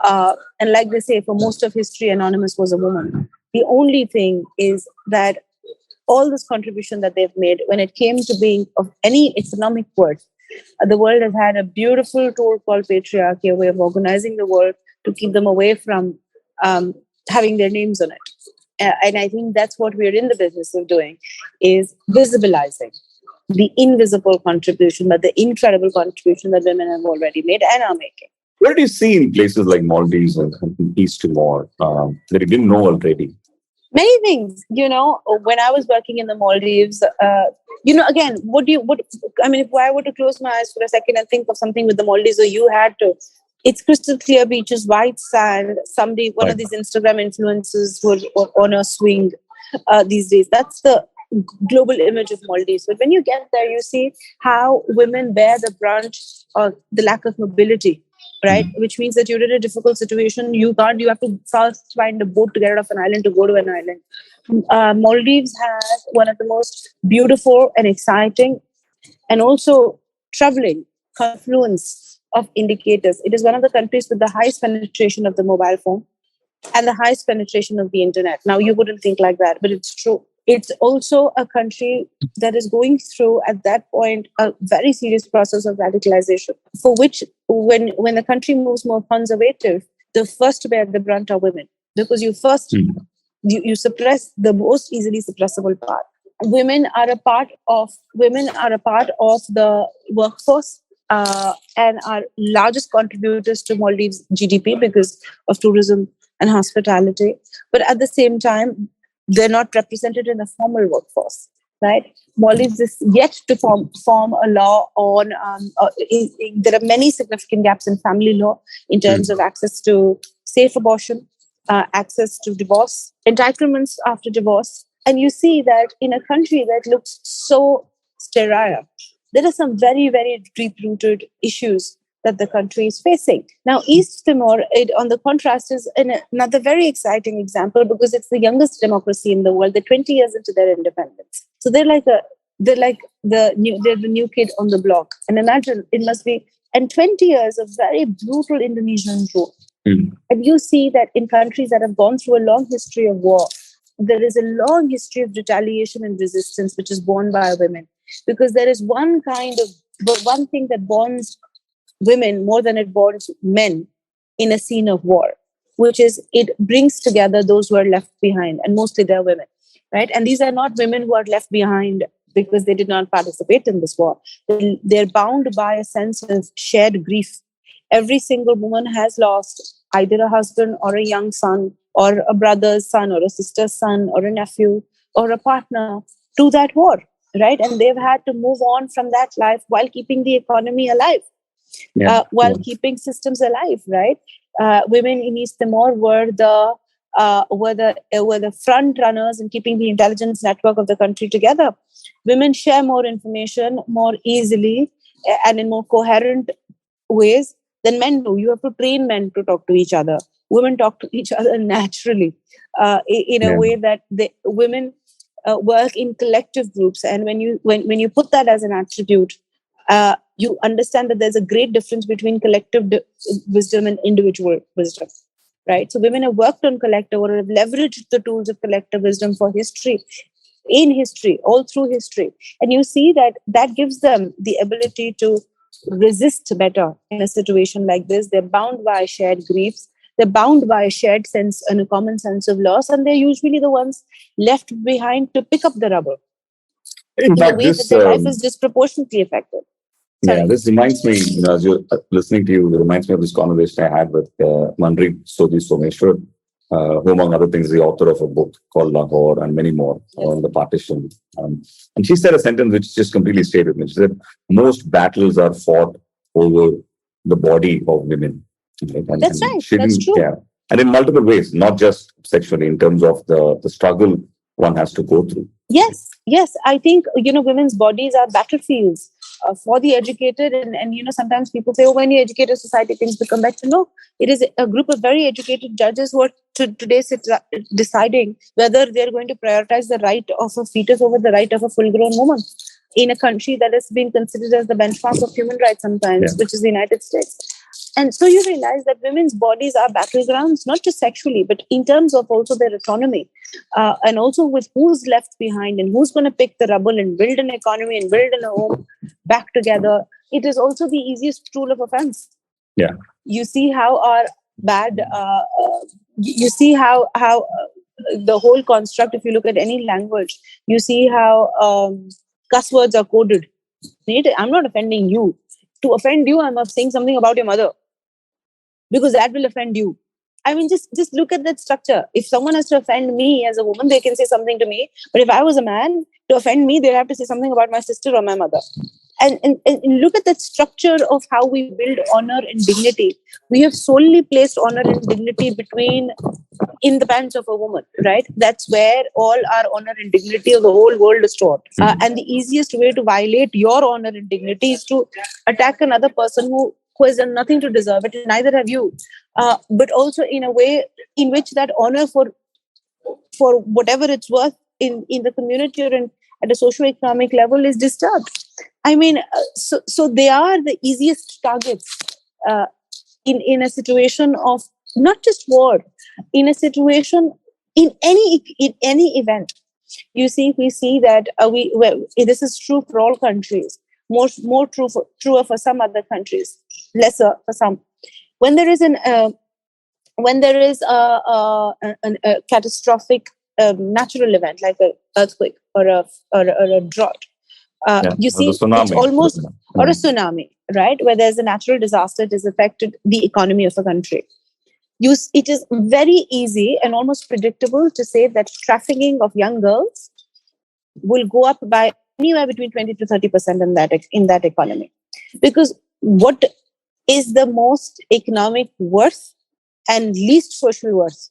And like they say, for most of history, Anonymous was a woman. The only thing is that all this contribution that they've made, when it came to being of any economic worth, the world has had a beautiful tool called patriarchy, a way of organizing the world to keep them away from having their names on it. And I think that's what we're in the business of doing, is visibilizing the invisible contribution, but the incredible contribution that women have already made and are making. What do you see in places like Maldives and East Timor that you didn't know already? Many things, when I was working in the Maldives, again, if I were to close my eyes for a second and think of something with the Maldives, or you had to, it's crystal clear beaches, white sand, one of these Instagram influencers who are on a swing these days. That's the global image of Maldives. But when you get there, you see how women bear the brunt of the lack of mobility. Right, which means that you're in a difficult situation. You have to first find a boat to get out of an island to go to an island. Maldives has one of the most beautiful and exciting and also troubling confluence of indicators. It is one of the countries with the highest penetration of the mobile phone and the highest penetration of the internet. Now, you wouldn't think like that, but it's true. It's also a country that is going through, at that point, a very serious process of radicalization, for which, when the country moves more conservative, the first to bear the brunt are women, because you suppress the most easily suppressible part. Women are a part of the workforce and are largest contributors to Maldives' GDP because of tourism and hospitality. But at the same time, they're not represented in a formal workforce, right? Maldives is yet to form a law on, there are many significant gaps in family law in terms of access to safe abortion, access to divorce, entitlements after divorce. And you see that in a country that looks so sterile, there are some very, very deep-rooted issues that the country is facing. Now, East Timor, on the contrast, is another very exciting example because it's the youngest democracy in the world. They're 20 years into their independence. So they're the new kid on the block. And imagine it must be, and 20 years of very brutal Indonesian rule. And you see that in countries that have gone through a long history of war, there is a long history of retaliation and resistance, which is borne by women. Because there is one thing that bonds women more than it bonds men in a scene of war, which is it brings together those who are left behind, and mostly they're women, right? And these are not women who are left behind because they did not participate in this war. They're bound by a sense of shared grief. Every single woman has lost either a husband or a young son or a brother's son or a sister's son or a nephew or a partner to that war, right? And they've had to move on from that life while keeping the economy alive. Keeping systems alive, right? Women in East Timor were the front runners in keeping the intelligence network of the country together. Women share more information more easily and in more coherent ways than men do. You have to train men to talk to each other. Women talk to each other naturally in a way that women work in collective groups. And when you put that as an attribute, you understand that there's a great difference between collective wisdom and individual wisdom, right? So women have worked on collective or have leveraged the tools of collective wisdom for all through history. And you see that gives them the ability to resist better in a situation like this. They're bound by shared griefs. They're bound by a shared sense and a common sense of loss. And they're usually the ones left behind to pick up the rubble in a way that their life is disproportionately affected. Yeah, this reminds me, as you're listening to you, it reminds me of this conversation I had with Mandri Sodhi Someshwar, who, among other things, is the author of a book called Lahore and many more on the partition. And she said a sentence which just completely stayed with me. She said, most battles are fought over the body of women. Right? That's right. That's true. Yeah. And in multiple ways, not just sexually, in terms of the struggle one has to go through. Yes. I think, women's bodies are battlefields for the educated. And sometimes people say, when you educate a society, things become better. No, it is a group of very educated judges who are today deciding whether they're going to prioritize the right of a fetus over the right of a full-grown woman in a country that has been considered as the benchmark of human rights sometimes, which is the United States. And so you realize that women's bodies are battlegrounds, not just sexually, but in terms of also their autonomy, and also with who's left behind and who's going to pick the rubble and build an economy and build a home back together. It is also the easiest tool of offense. Yeah. You see how our bad, you see how the whole construct, if you look at any language, you see how cuss words are coded. I'm not offending you. To offend you, I'm saying something about your mother, because that will offend you. I mean, just look at that structure. If someone has to offend me as a woman, they can say something to me. But if I was a man, to offend me, they'll have to say something about my sister or my mother. And look at that structure of how we build honor and dignity. We have solely placed honor and dignity in the pants of a woman, right? That's where all our honor and dignity of the whole world is stored. And the easiest way to violate your honor and dignity is to attack another person who has done nothing to deserve it, and neither have you. But also in a way in which that honor for whatever it's worth in the community or at a socio-economic level is disturbed. I mean, so they are the easiest targets in a situation of not just war, in a situation in any event. We see that this is true for all countries. More truer for some other countries, lesser for some. When there is a catastrophic natural event like an earthquake or a drought, you see it's almost, or a tsunami, right? Where there's a natural disaster, it has affected the economy of a country. It is very easy and almost predictable to say that trafficking of young girls will go up by anywhere between 20 to 30% in that economy. Because what is the most economic worth and least social worth?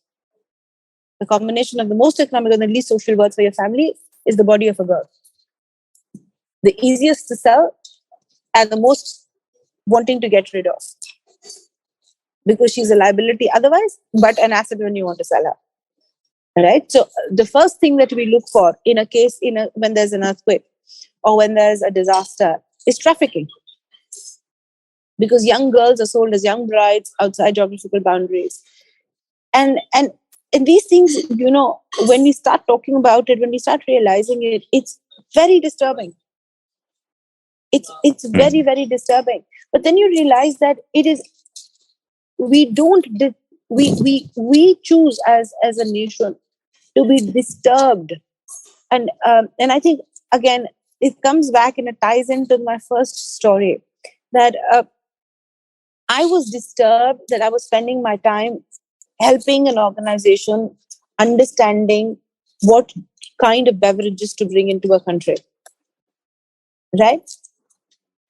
The combination of the most economic and the least social worth for your family is the body of a girl. The easiest to sell and the most wanting to get rid of, because she's a liability otherwise, but an asset when you want to sell her. Right? So the first thing that we look for in a case, when there's an earthquake or when there's a disaster, is trafficking. Because young girls are sold as young brides outside geographical boundaries. And these things, when we start talking about it, when we start realizing it, it's very disturbing. It's very, very disturbing. But then you realize that it is, we choose as a nation to be disturbed. And I think, again, it comes back and it ties into my first story, that I was disturbed that I was spending my time helping an organization understanding what kind of beverages to bring into a country. Right?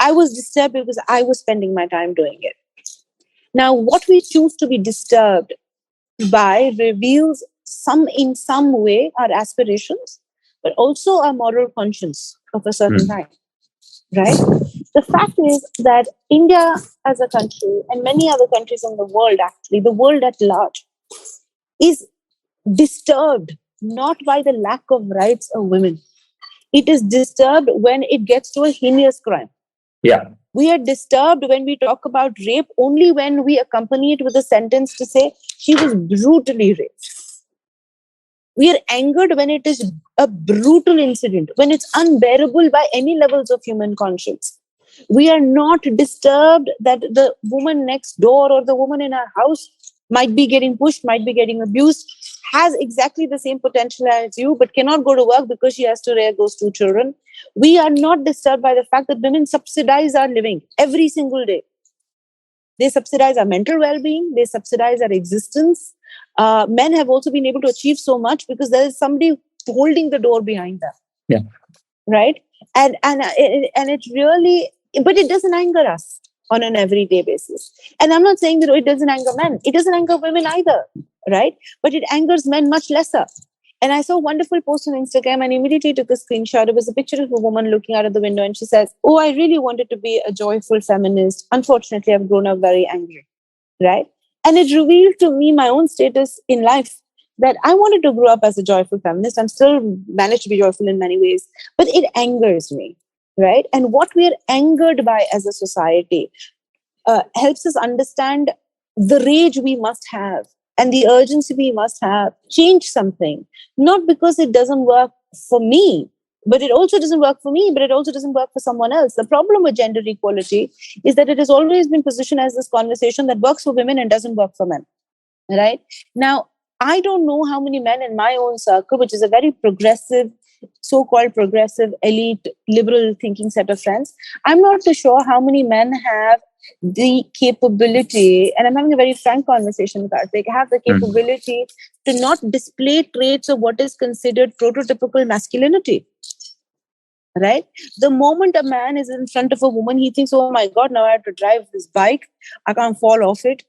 I was disturbed because I was spending my time doing it. Now, what we choose to be disturbed by reveals in some way our aspirations, but also our moral conscience of a certain time. Right? The fact is that India as a country, and many other countries in the world, actually, the world at large, is disturbed not by the lack of rights of women. It is disturbed when it gets to a heinous crime. Yeah. We are disturbed when we talk about rape only when we accompany it with a sentence to say she was brutally raped. We are angered when it is a brutal incident, when it's unbearable by any levels of human conscience. We are not disturbed that the woman next door or the woman in our house might be getting pushed, might be getting abused, has exactly the same potential as you, but cannot go to work because she has to rear those 2 children. We are not disturbed by the fact that women subsidize our living every single day. They subsidize our mental well-being. They subsidize our existence. Men have also been able to achieve so much because there is somebody holding the door behind them. Yeah. Right? And it really, but it doesn't anger us on an everyday basis. And I'm not saying that it doesn't anger men. It doesn't anger women either. Right? But it angers men much lesser. And I saw a wonderful post on Instagram and immediately took a screenshot. It was a picture of a woman looking out of the window and she says, "Oh, I really wanted to be a joyful feminist. Unfortunately, I've grown up very angry." Right? And it revealed to me my own status in life, that I wanted to grow up as a joyful feminist. I'm still managed to be joyful in many ways, but it angers me. Right? And what we are angered by as a society helps us understand the rage we must have and the urgency we must have, change something, not because it doesn't work for me, but it also doesn't work for me, but it also doesn't work for someone else. The problem with gender equality is that it has always been positioned as this conversation that works for women and doesn't work for men. Right? Now, I don't know how many men in my own circle, which is a very progressive, so-called progressive, elite, liberal thinking set of friends. I'm not so sure how many men have the capability, and I'm having a very frank conversation with Karthik, have the capability to not display traits of what is considered prototypical masculinity. Right? The moment a man is in front of a woman, he thinks, "Oh my God, now I have to drive this bike. I can't fall off it."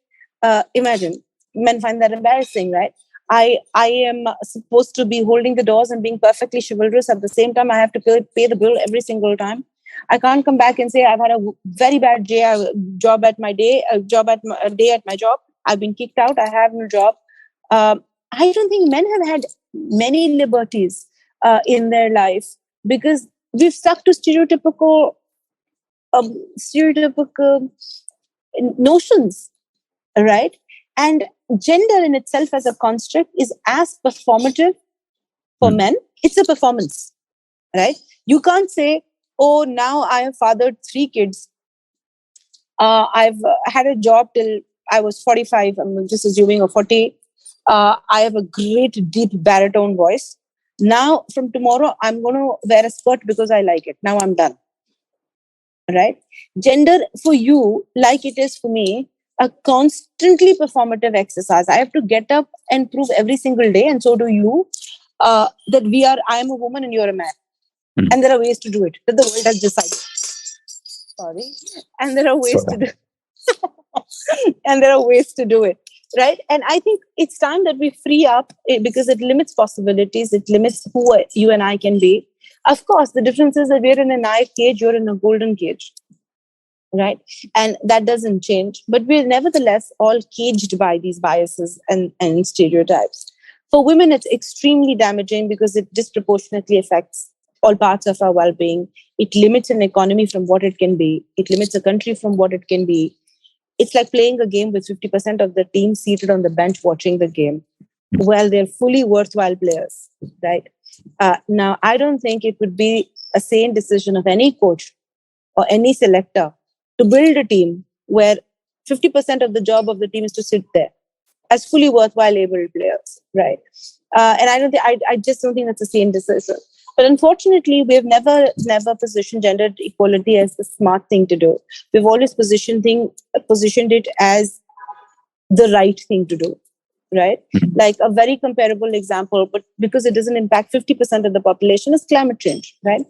Imagine. Men find that embarrassing, right? I am supposed to be holding the doors and being perfectly chivalrous. At the same time, I have to pay the bill every single time. I can't come back and say I've had a very bad day at my job. I've been kicked out. I have no job. I don't think men have had many liberties in their life because we've stuck to stereotypical notions, right? And gender in itself as a construct is as performative for men. It's a performance, right? You can't say, "Oh, now I have fathered 3 kids. I've had a job till I was 45. I'm just assuming, or 40. I have a great deep baritone voice. Now from tomorrow, I'm going to wear a skirt because I like it. Now I'm done." Right? Gender for you, like it is for me, a constantly performative exercise. I have to get up and prove every single day, and so do you, that I am a woman and you're a man. And there are ways to do it, that the world has decided. Sorry. And there are ways to do and there are ways to do it. Right? And I think it's time that we free up because it limits possibilities. It limits who you and I can be. Of course, the difference is that we're in a knife cage, you're in a golden cage. right? And that doesn't change. But we're nevertheless all caged by these biases and stereotypes. For women, it's extremely damaging because it disproportionately affects all parts of our well-being. It limits an economy from what it can be. It limits a country from what it can be. It's like playing a game with 50% of the team seated on the bench watching the game. Well, they're fully worthwhile players, right? Now, I don't think it would be a sane decision of any coach or any selector to build a team where 50% of the job of the team is to sit there as fully worthwhile able players, right? And I just don't think that's a sane decision. But unfortunately, we've never positioned gender equality as the smart thing to do. We've always positioned it as the right thing to do, right? Like a very comparable example, but because it doesn't impact 50% of the population, is climate change, right?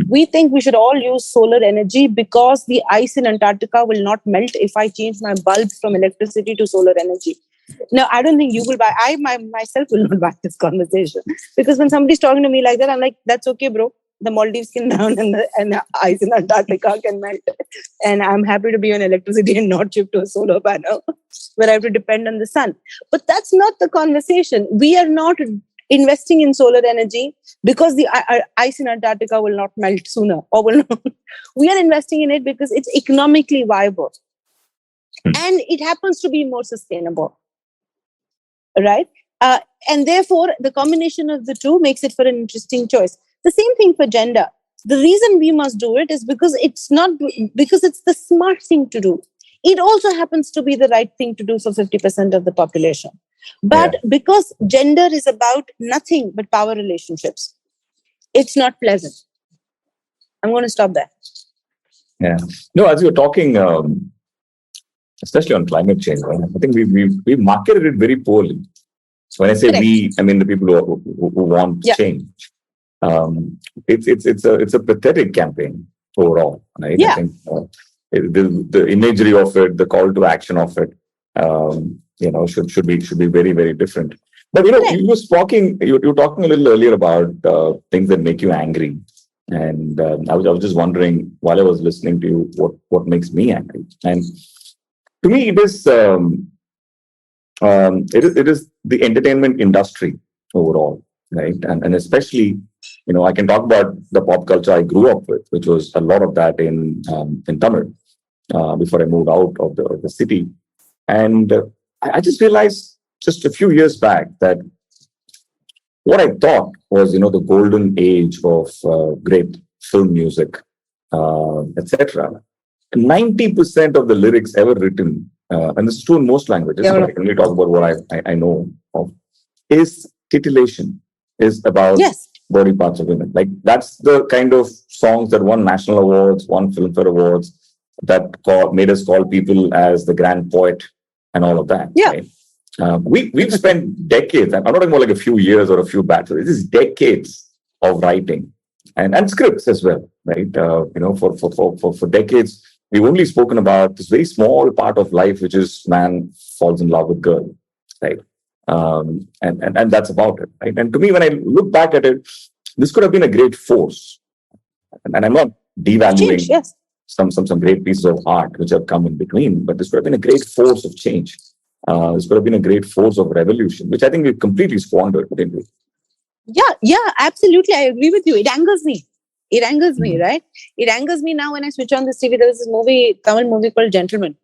We think we should all use solar energy because the ice in Antarctica will not melt if I change my bulb from electricity to solar energy. No, I don't think you will buy. Myself will not buy this conversation, because when somebody's talking to me like that, I'm like, that's okay, bro. The Maldives can down and the ice in Antarctica can melt. And I'm happy to be on electricity and not shift to a solar panel where I have to depend on the sun. But that's not the conversation. We are not investing in solar energy because the ice in Antarctica will not melt sooner or will not. We are investing in it because it's economically viable. And it happens to be more sustainable. Right? And therefore, the combination of the two makes it for an interesting choice. The same thing for gender. The reason we must do it is because it's the smart thing to do. It also happens to be the right thing to do for 50% of the population. But because gender is about nothing but power relationships, it's not pleasant. I'm going to stop there. Yeah. No, as you were talking, especially on climate change, right? I think we marketed it very poorly. So when I say Correct. we, I mean the people who want change. It's a pathetic campaign overall, right? Yeah. I think the imagery of it, the call to action of it, should be very, very different. But you were talking a little earlier about things that make you angry, and I was just wondering while I was listening to you what makes me angry. And to me, it is the entertainment industry overall, right? And especially, I can talk about the pop culture I grew up with, which was a lot of that in Tamil before I moved out of the city. And I just realized just a few years back that what I thought was, the golden age of great film music, etc. 90% of the lyrics ever written, and this is true in most languages, but I can only talk about what I know of, is titillation, is about body parts of women. Like, that's the kind of songs that won national awards, won Filmfare awards, that made us call people as the grand poet and all of that. Yeah. Right? We've spent decades, I'm not talking about like a few years or a few battles, this is decades of writing and scripts as well, right? For decades, we've only spoken about this very small part of life, which is man falls in love with girl, right? And that's about it, right? And to me, when I look back at it, this could have been a great force. And I'm not devaluing some great pieces of art which have come in between, but this could have been a great force of change. This could have been a great force of revolution, which I think we've completely squandered, didn't we? Yeah, absolutely. I agree with you. It angers me. Right? It angers me now when I switch on this TV. There was this Tamil movie called Gentleman.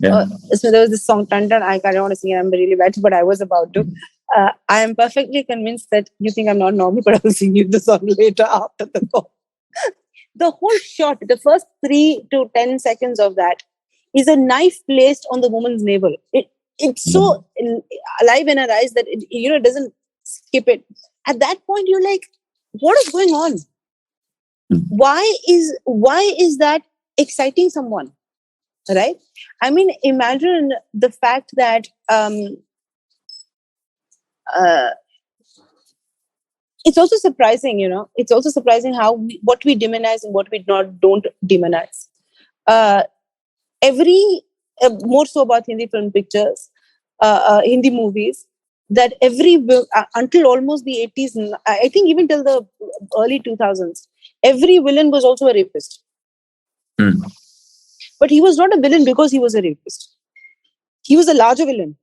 So there was this song, Tantan. I don't want to sing it. I'm really bad, but I was about to. I am perfectly convinced that you think I'm not normal, but I will sing you the song later after the call. The whole shot, the first 3 to 10 seconds of that, is a knife placed on the woman's navel. It's so alive in her eyes that it doesn't skip it. At that point, you're like, what is going on? Why is that exciting someone? Right? I mean, imagine the fact that it's also surprising, it's also surprising how what we demonize and what we don't demonize. More so about Hindi film pictures, Hindi movies, that until almost the 80s, I think even till the early 2000s, every villain was also a rapist. But But he was not a villain because he was a rapist. He was a larger villain.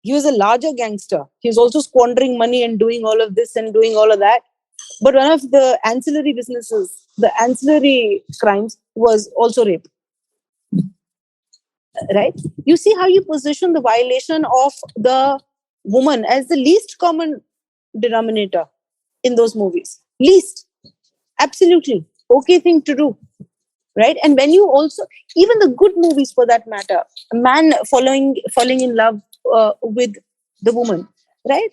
He was a larger gangster. He was also squandering money and doing all of this and doing all of that. But one of the ancillary businesses, the ancillary crimes, was also rape. Right? You see how you position the violation of the woman as the least common denominator in those movies. Least. Absolutely. Okay thing to do. Right? And when you also, even the good movies for that matter, a man falling in love with the woman, right?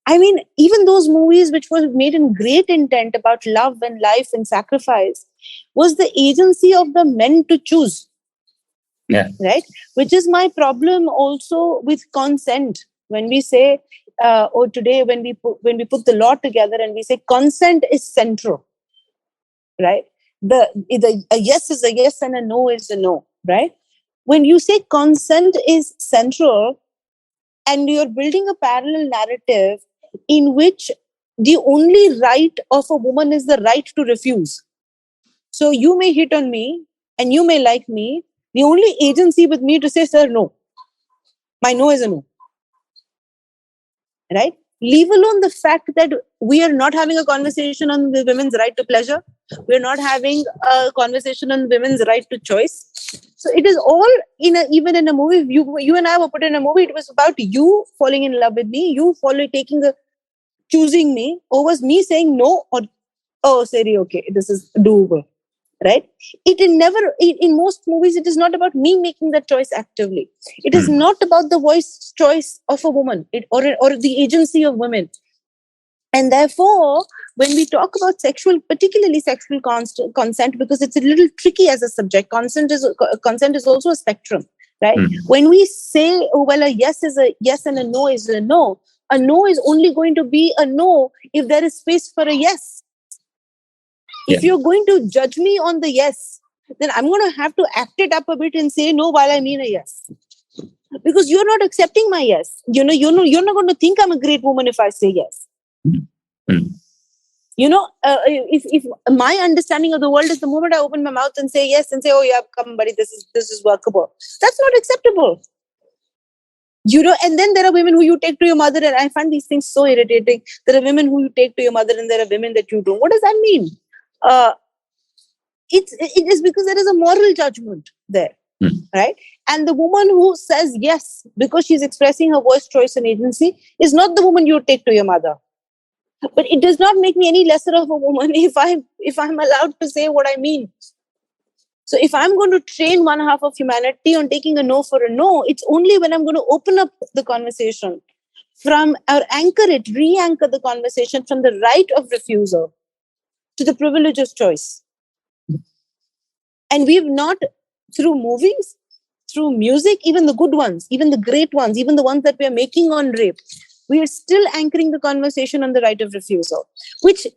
I mean, even those movies which were made in great intent about love and life and sacrifice was the agency of the men to choose. Yeah. Right? Which is my problem also with consent. When we say, today when we put the law together and we say consent is central, right? A yes is a yes and a no is a no, right? When you say consent is central and you're building a parallel narrative in which the only right of a woman is the right to refuse. So you may hit on me and you may like me. The only agency with me to say, sir, no. My no is a no. Right? Leave alone the fact that we are not having a conversation on the women's right to pleasure. We're not having a conversation on women's right to choice. So it is all even in a movie. You and I were put in a movie. It was about you falling in love with me, you choosing me, or was me saying no, or sorry, okay, this is doable. Right? In most movies, it is not about me making that choice actively. It is not about the voice choice of a woman or the agency of women. And therefore, when we talk about particularly sexual consent, because it's a little tricky as a subject, consent is also a spectrum, right? When we say, oh, well, a yes is a yes and a no is a no is only going to be a no if there is space for a yes. If you're going to judge me on the yes, then I'm going to have to act it up a bit and say no while I mean a yes. Because you're not accepting my yes. You're not going to think I'm a great woman if I say yes. If my understanding of the world is the moment I open my mouth and say yes and say, oh yeah, come buddy, this is workable. That's not acceptable. And then there are women who you take to your mother, and I find these things so irritating. There are women who you take to your mother and there are women that you don't. What does that mean? It is because there is a moral judgment there, right? And the woman who says yes because she's expressing her voice, choice, and agency is not the woman you take to your mother. But it does not make me any lesser of a woman if I'm allowed to say what I mean. So if I'm going to train one half of humanity on taking a no for a no, it's only when I'm going to open up the conversation re-anchor the conversation from the right of refusal to the privilege of choice. And we've not, through movies, through music, even the good ones, even the great ones, even the ones that we are making on rape, we are still anchoring the conversation on the right of refusal, which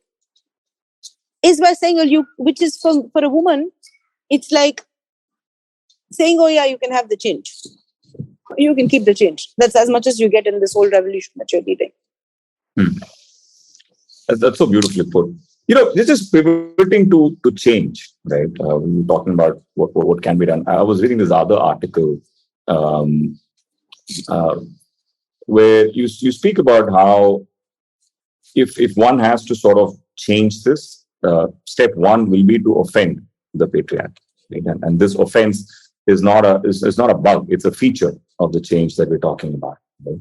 is by saying, which is for a woman, it's like saying, oh yeah, you can have the change. You can keep the change. That's as much as you get in this whole revolution that you're leading. That's so beautifully put. This is pivoting to change, right? When you're talking about what can be done. I was reading this other article where you speak about how if one has to sort of change this, step one will be to offend the patriarchy, right? And this offense is not a bug; it's a feature of the change that we're talking about. Right?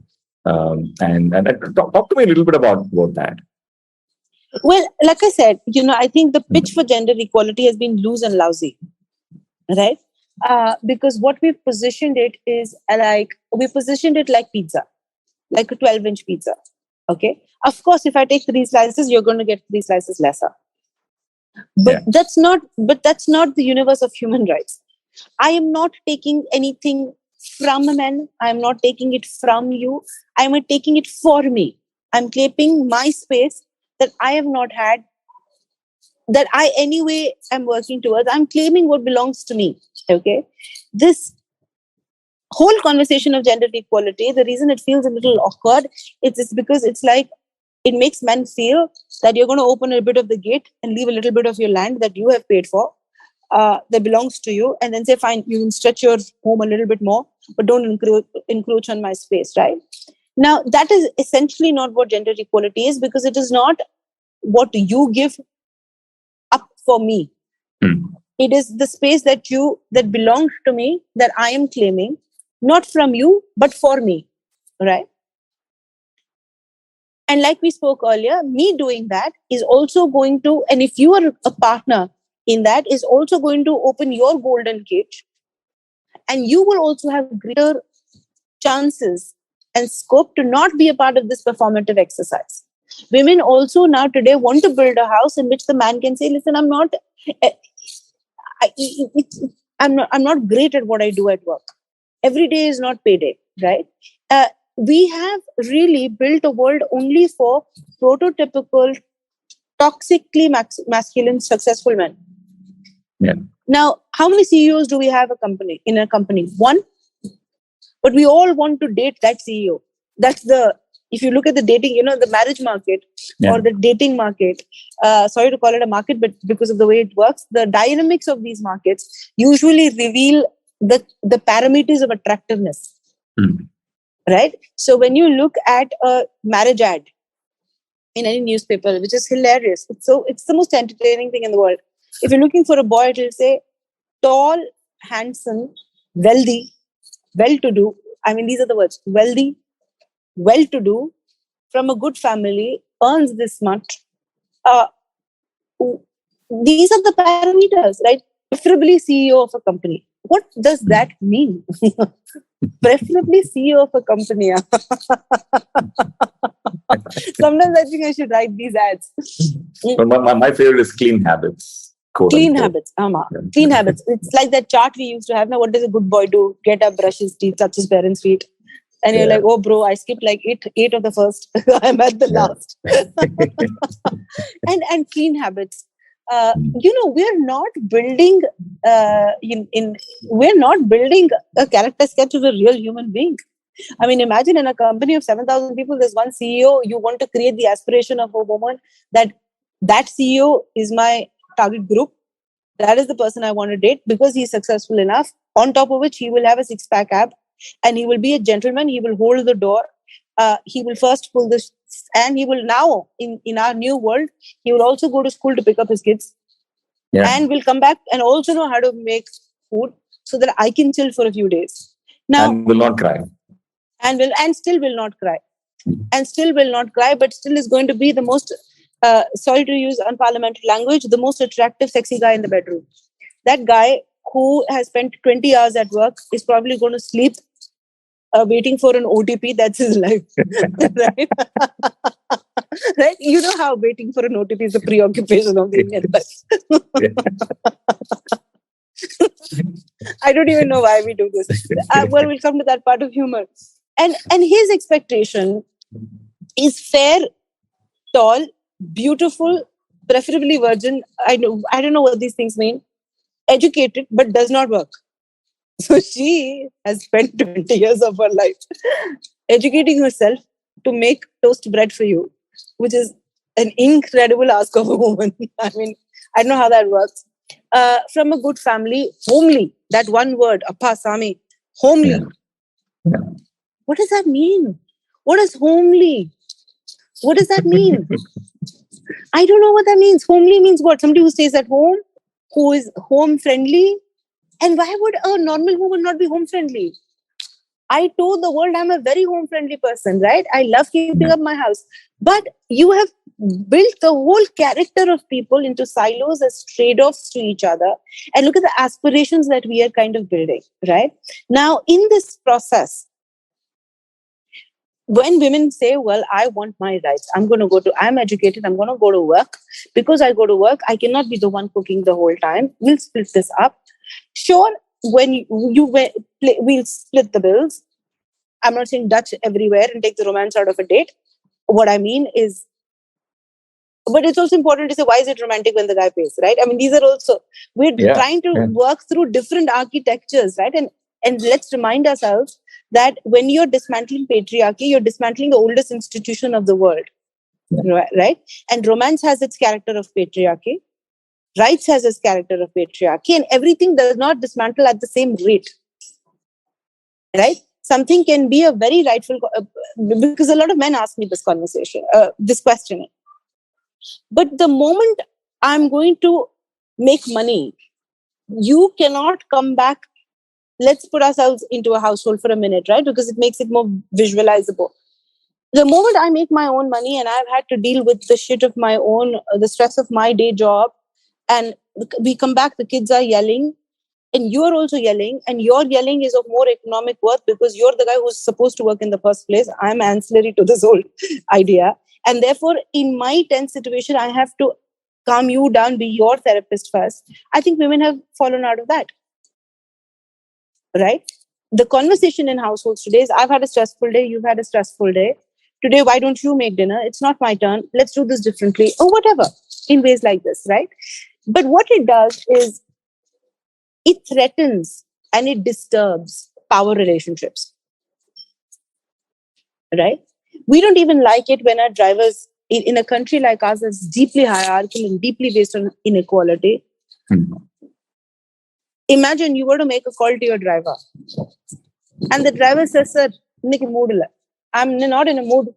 And talk to me a little bit about that. Well, like I said, I think the pitch for gender equality has been loose and lousy, right? Because what we've positioned it is like pizza, like a 12-inch pizza. Okay. Of course, if I take 3 slices, you're going to get 3 slices lesser. But that's not the universe of human rights. I am not taking anything from men. I'm not taking it from you. I'm taking it for me. I'm claiming my space that I have not had, that I anyway am working towards. I'm claiming what belongs to me. Okay. This whole conversation of gender equality, the reason it feels a little awkward, it's because it's like it makes men feel that you're going to open a bit of the gate and leave a little bit of your land that you have paid for. that belongs to you, and then say, fine, you can stretch your home a little bit more, but don't encroach on my space, right? Now, that is essentially not what gender equality is, because it is not what you give up for me. It is the space that belongs to me, that I am claiming, not from you, but for me, right? And like we spoke earlier, me doing that is also going to, and if you are a partner in that, is also going to open your golden cage, and you will also have greater chances and scope to not be a part of this performative exercise. Women also now today want to build a house in which the man can say, listen, I'm not great at what I do at work. Every day is not payday, right? We have really built a world only for prototypical, toxically masculine, successful men. Yeah. Now, how many CEOs do we have in a company? One. But we all want to date that CEO. If you look at the dating, the marriage market or the dating market, sorry to call it a market, but because of the way it works, the dynamics of these markets usually reveal the parameters of attractiveness. Right? So when you look at a marriage ad in any newspaper, which is hilarious, it's the most entertaining thing in the world. If you're looking for a boy, it will say tall, handsome, wealthy, well-to-do. I mean, these are the words: wealthy, well-to-do, from a good family, earns this much. These are the parameters, right? Preferably CEO of a company. What does that mean? Preferably CEO of a company. Sometimes I think I should write these ads. My favorite is clean habits. Clean habits. Clean habits. It's like that chart we used to have. Now, what does a good boy do? Get up, brush his teeth, touch his parents' feet. And you're like, oh, bro, I skipped like eight of the first. I'm at the last. and clean habits. We're not building we're not building a character sketch of a real human being. I mean, imagine in a company of 7,000 people, there's one CEO. You want to create the aspiration of a woman that CEO is my target group. That is the person I want to date because he's successful enough. On top of which, he will have a six-pack ab, and he will be a gentleman. He will hold the door. He will first pull this, and he will now, in our new world, he will also go to school to pick up his kids, and will come back and also know how to make food so that I can chill for a few days. Now, and will not cry. And still will not cry. And still will not cry, but still is going to be the most, sorry to use unparliamentary language, the most attractive, sexy guy in the bedroom. That guy who has spent 20 hours at work is probably going to sleep waiting for an OTP. That's his life. Right? Right? You know how waiting for an OTP is a preoccupation of the Indian life. I don't even know why we do this. Well, we'll come to that part of humor. And his expectation is fair, tall, beautiful, preferably virgin. I don't know what these things mean. Educated, but does not work. So she has spent 20 years of her life educating herself to make toast bread for you, which is an incredible ask of a woman. I mean, I don't know how that works. From a good family, homely, that one word, Appa Sami, homely. Yeah. What does that mean? What is homely? What does that mean? I don't know what that means. Homely means what? Somebody who stays at home, who is home friendly. And why would a normal woman not be home friendly? I told the world I'm a very home friendly person, right? I love keeping up my house. But you have built the whole character of people into silos as trade-offs to each other. And look at the aspirations that we are kind of building, right? Now, in this process, when women say, well, I want my rights, I'm educated, I'm going to go to work. Because I go to work, I cannot be the one cooking the whole time. We'll split this up. Sure, when we'll split the bills. I'm not saying Dutch everywhere and take the romance out of a date. What I mean is, but it's also important to say, why is it romantic when the guy pays, right? I mean, these are also, we're trying to work through different architectures, right? And let's remind ourselves that when you're dismantling patriarchy, you're dismantling the oldest institution of the world, right? And romance has its character of patriarchy. Rights has this character of patriarchy, and everything does not dismantle at the same rate. Right? Something can be a very rightful, because a lot of men ask me this question. But the moment I'm going to make money, you cannot come back. Let's put ourselves into a household for a minute, right? Because it makes it more visualizable. The moment I make my own money and I've had to deal with the shit of my own, the stress of my day job, and we come back, the kids are yelling, and you're also yelling, and your yelling is of more economic worth because you're the guy who's supposed to work in the first place. I'm ancillary to this whole idea. And therefore, in my tense situation, I have to calm you down, be your therapist first. I think women have fallen out of that. Right? The conversation in households today is, I've had a stressful day, you've had a stressful day. Today, why don't you make dinner? It's not my turn. Let's do this differently, or whatever, in ways like this, right? But what it does is it threatens and it disturbs power relationships, right? We don't even like it when our drivers, in a country like ours that's deeply hierarchical and deeply based on inequality. Imagine you were to make a call to your driver and the driver says, sir, I'm not in a mood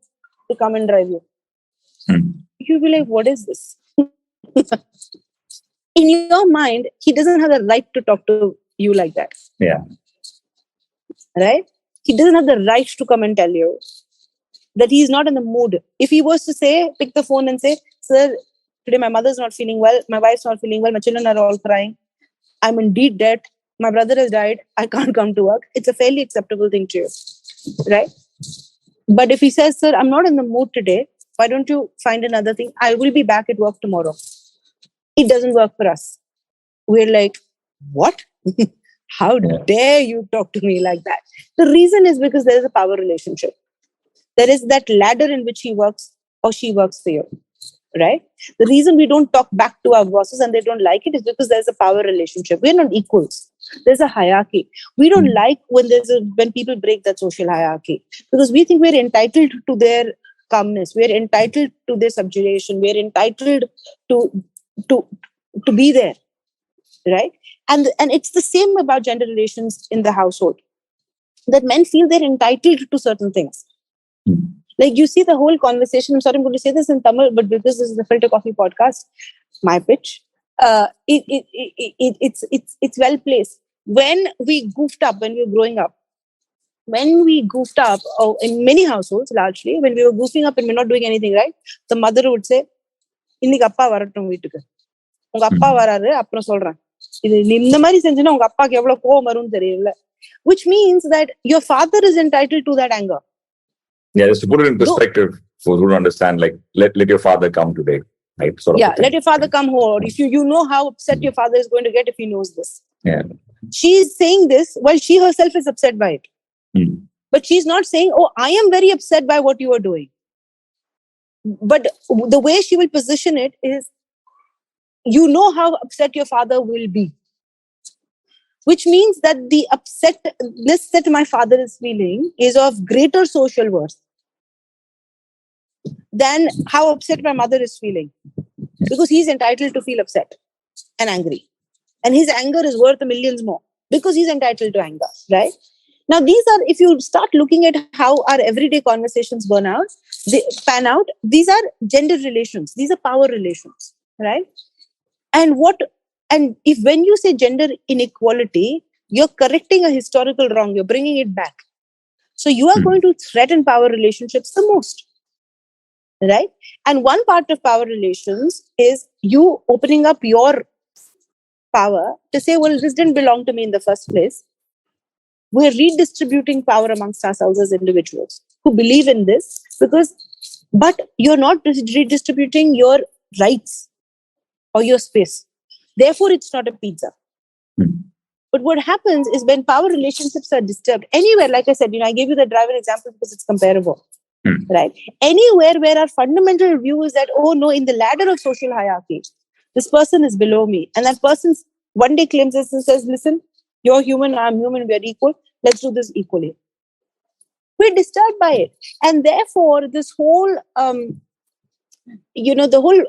to come and drive you. You'll be like, what is this? In your mind, he doesn't have the right to talk to you like that. Yeah. Right? He doesn't have the right to come and tell you that he's not in the mood. If he was to say, pick the phone and say, sir, today my mother's not feeling well, my wife's not feeling well, my children are all crying, I'm in deep debt, my brother has died, I can't come to work. It's a fairly acceptable thing to you. Right? But if he says, sir, I'm not in the mood today, why don't you find another thing? I will be back at work tomorrow. It doesn't work for us. We're like, what? How dare you talk to me like that? The reason is because there is a power relationship. There is that ladder in which he works or she works for you, right? The reason we don't talk back to our bosses and they don't like it is because there's a power relationship. We're not equals. There's a hierarchy. We don't like when people break that social hierarchy because we think we're entitled to their calmness. We're entitled to their subjugation. We're entitled to be there, right? And it's the same about gender relations in the household, that men feel they're entitled to certain things. Like you see the whole conversation, I'm sorry, I'm going to say this in Tamil, but because this is the Filter Koffee Podcast, my pitch, it's well placed. When we goofed up, when we were growing up, in many households largely, when we were goofing up and we're not doing anything right, the mother would say, இன்னைக்கு அப்பா வரட்டும் வீட்டுக்கு, உங்க அப்பா வராரு அப்புறம் சொல்றேன், இது இந்த மாதிரி செஞ்சுன்னா உங்க அப்பாக்கு எவ்வளவு கோவம் வரும்னு தெரியல. Which means that your father is entitled to that anger. Yeah, just to put it in perspective, for who don't understand, like let your father come today, right? Let your father come home. If you know how upset your father is going to get if he knows this. Yeah. She is saying this while she herself is upset by it. But she's not saying, oh, I am very upset by what you are doing. But the way she will position it is, you know how upset your father will be. Which means that the upsetness that my father is feeling is of greater social worth than how upset my mother is feeling. Because he's entitled to feel upset and angry. And his anger is worth millions more because he's entitled to anger, right? Now, these are, if you start looking at how our everyday conversations pan out, these are gender relations. These are power relations, right? And if when you say gender inequality, you're correcting a historical wrong, you're bringing it back. So you are going to threaten power relationships the most, right? And one part of power relations is you opening up your power to say, well, this didn't belong to me in the first place. We're redistributing power amongst ourselves as individuals who believe in this but you're not redistributing your rights or your space. Therefore, it's not a pizza. But what happens is when power relationships are disturbed, anywhere, like I said, I gave you the driver example because it's comparable, right? Anywhere where our fundamental view is that, oh no, in the ladder of social hierarchy, this person is below me. And that person one day claims this and says, listen, you're human, I'm human, we're equal. Let's do this equally. We're disturbed by it. And therefore, this whole, the whole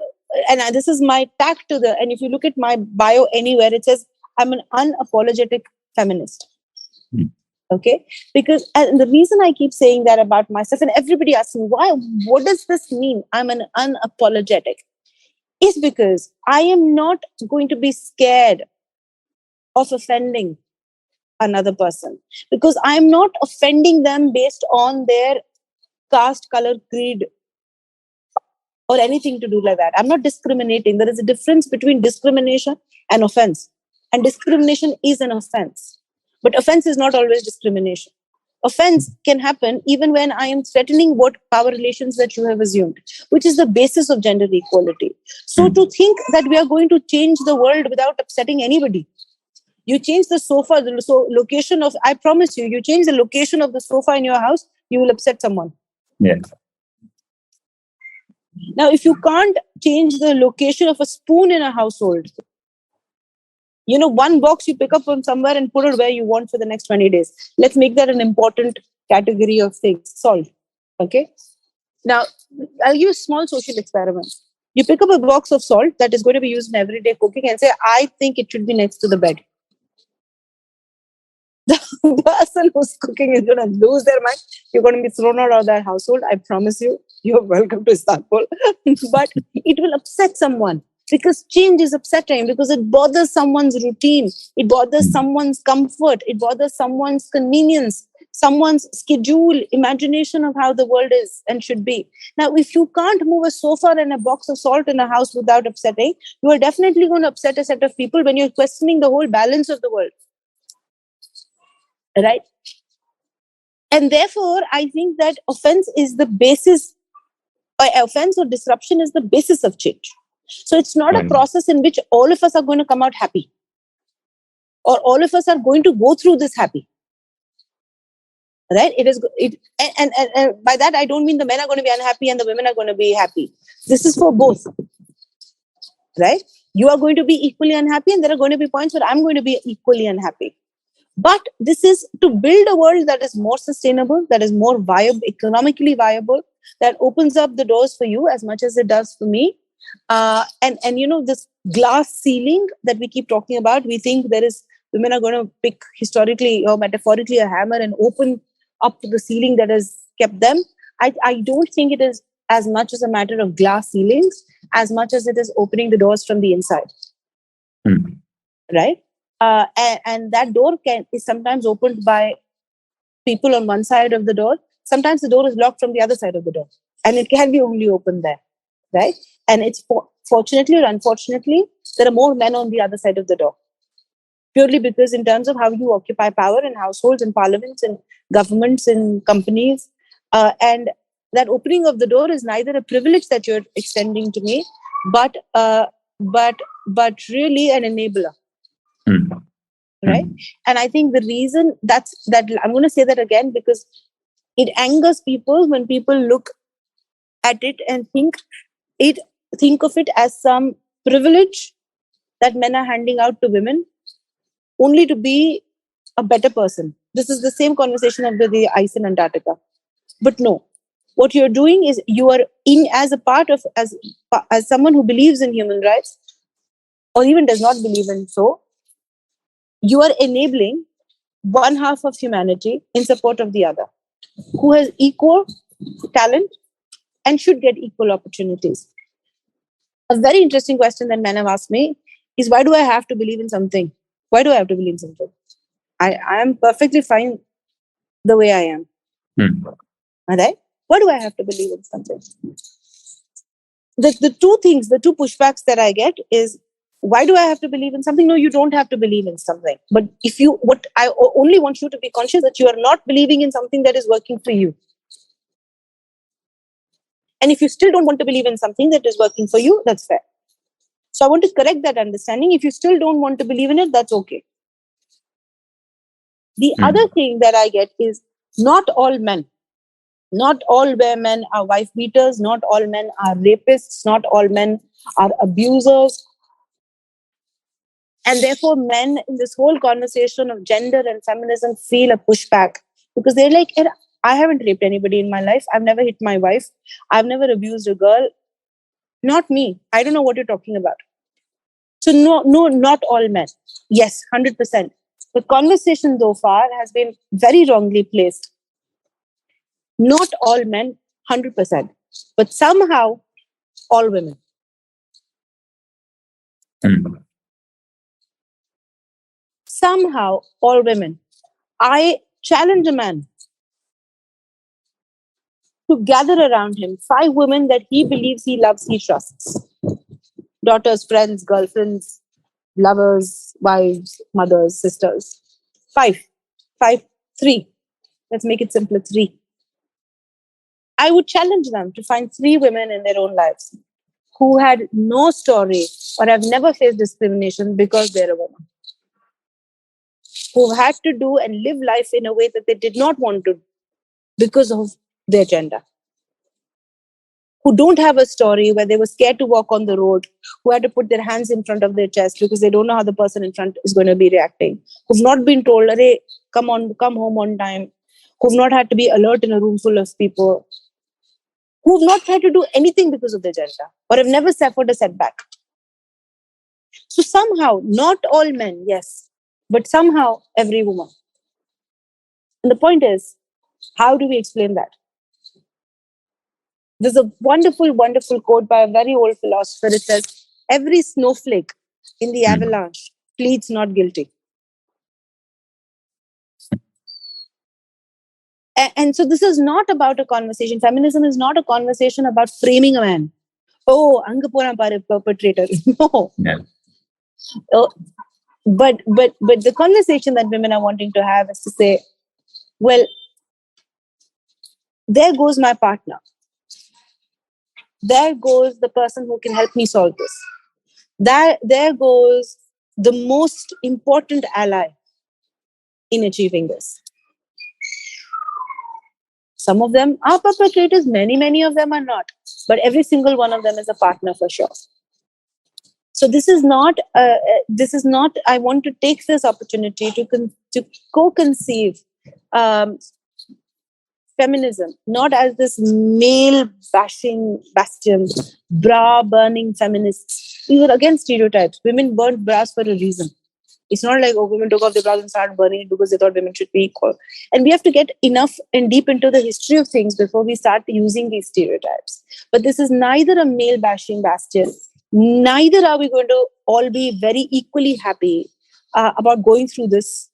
and this is my tag to and if you look at my bio anywhere, it says I'm an unapologetic feminist. Okay, because and the reason I keep saying that about myself, and everybody asks me why, what does this mean? I'm an unapologetic, is because I am not going to be scared of offending another person, because I'm not offending them based on their caste, color, creed, or anything to do like that. I'm not discriminating. There is a difference between discrimination and offense, and discrimination is an offense. But offense is not always discrimination. Offense can happen even when I am threatening what power relations that you have assumed, which is the basis of gender equality. So to think that we are going to change the world without upsetting anybody, you change the sofa, location of, I promise you, you change the location of the sofa in your house, you will upset someone. Yeah. Now, if you can't change the location of a spoon in a household, one box you pick up from somewhere and put it where you want for the next 20 days. Let's make that an important category of things. Salt. Okay. Now, I'll give you a small social experiment. You pick up a box of salt that is going to be used in everyday cooking and say, I think it should be next to the bed. The person who's cooking is going to lose their mind. You're going to be thrown out of that household. I promise you, you're welcome to Istanbul. But it will upset someone. Because change is upsetting, because it bothers someone's routine, it bothers someone's comfort, it bothers someone's convenience, someone's schedule, imagination of how the world is and should be. Now, if you can't move a sofa and a box of salt in a house without upsetting, you are definitely going to upset a set of people when you're questioning the whole balance of the world. Right? And therefore, I think that offense is the basis, or offense or disruption is the basis of change. So it's not a process in which all of us are going to come out happy, or all of us are going to go through this happy. Right? And by that, I don't mean the men are going to be unhappy and the women are going to be happy. This is for both. Right? You are going to be equally unhappy, and there are going to be points where I'm going to be equally unhappy. But this is to build a world that is more sustainable, that is more viable, economically viable, that opens up the doors for you as much as it does for me. And this glass ceiling that we keep talking about, we think women are going to pick historically or metaphorically a hammer and open up the ceiling that has kept them. I don't think it is as much as a matter of glass ceilings as much as it is opening the doors from the inside. Right? And that door is sometimes opened by people on one side of the door. Sometimes the door is locked from the other side of the door, and it can be only opened there. Right? And it's fortunately or unfortunately, there are more men on the other side of the door. Purely because in terms of how you occupy power in households, in parliaments, in governments, in companies, and that opening of the door is neither a privilege that you're extending to me, but really an enabler. Right? And I think the reason that I'm going to say that again, because it angers people when people look at it and think of it as some privilege that men are handing out to women only to be a better person. This is the same conversation of the ice in Antarctica. But no, what you're doing is you are as someone who believes in human rights, or even does not believe in so, you are enabling one half of humanity in support of the other, who has equal talent and should get equal opportunities. A very interesting question that men have asked me is, why do I have to believe in something? Why do I have to believe in something? I am perfectly fine the way I am. All right? Why do I have to believe in something? The two pushbacks that I get is, why do I have to believe in something? No, you don't have to believe in something. But I only want you to be conscious that you are not believing in something that is working for you. And if you still don't want to believe in something that is working for you, that's fair. So I want to correct that understanding. If you still don't want to believe in it, that's okay. The other thing that I get is, not all men, not all men are wife beaters, not all men are rapists, not all men are abusers. And therefore, men in this whole conversation of gender and feminism feel a pushback, because they're like, I haven't raped anybody in my life. I've never hit my wife. I've never abused a girl. Not me. I don't know what you're talking about. So no, not all men. Yes, 100%. The conversation so far has been very wrongly placed. Not all men, 100%. But somehow, all women. Somehow, all women. I challenge a man to gather around him 5 women that he believes he loves, he trusts. Daughters, friends, girlfriends, lovers, wives, mothers, sisters. 5. 3. Let's make it simpler, 3. I would challenge them to find 3 women in their own lives who had no story or have never faced discrimination because they're a woman. Who had to do and live life in a way that they did not want to because of their gender. Who don't have a story where they were scared to walk on the road, who had to put their hands in front of their chest because they don't know how the person in front is going to be reacting. Who've not been told, "Arey, come home on time." Who've not had to be alert in a room full of people. Who've not tried to do anything because of their gender or have never suffered a setback. So somehow, not all men, yes, but somehow every woman. And the point is, how do we explain that? There's a wonderful, wonderful quote by a very old philosopher. It says, every snowflake in the avalanche pleads not guilty. And so this is not about a conversation. Feminism is not a conversation about framing a man. Oh, Angapura perpetrator. No. Yeah. But the conversation that women are wanting to have is to say, well, there goes my partner. There goes the person who can help me solve this. There goes the most important ally in achieving this. Some of them are perpetrators, many of them are not. But every single one of them is a partner for sure. So this is not, I want to take this opportunity to co-conceive feminism, not as this male-bashing bastion, bra-burning feminists. We were against stereotypes. Women burned bras for a reason. It's not like, oh, women took off their bras and started burning it because they thought women should be equal. And we have to get enough and deep into the history of things before we start using these stereotypes. But this is neither a male-bashing bastion, neither are we going to all be very equally happy about going through this.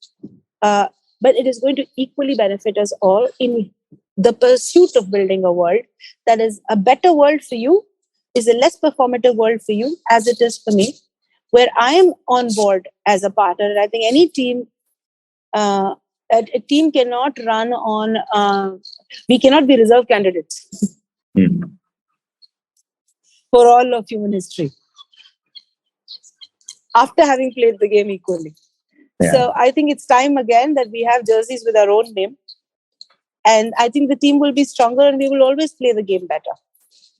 But it is going to equally benefit us all in the pursuit of building a world that is a better world for you, is a less performative world for you, as it is for me, where I am on board as a partner. And I think any team, a team cannot run on, we cannot be reserve candidates for all of human history after having played the game equally. Yeah. So I think it's time again that we have jerseys with our own name. And I think the team will be stronger and we will always play the game better.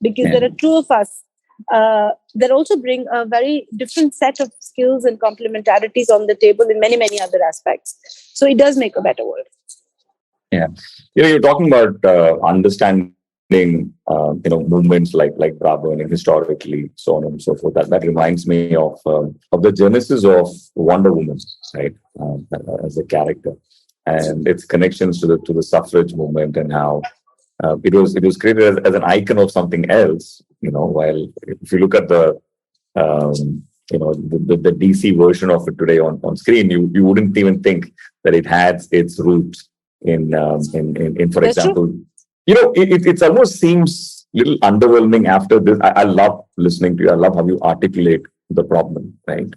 Because there are 2 of us that also bring a very different set of skills and complementarities on the table in many other aspects. So it does make a better world. Yeah. You're talking about understanding, movements like bra burning historically, so on and so forth. That reminds me of the genesis of Wonder Woman, right? As a character, and its connections to the suffrage movement and how it was created as an icon of something else. While if you look at the DC version of it today on screen, you wouldn't even think that it had its roots in for That's example. True. It almost seems a little underwhelming after this. I love listening to you. I love how you articulate the problem, right?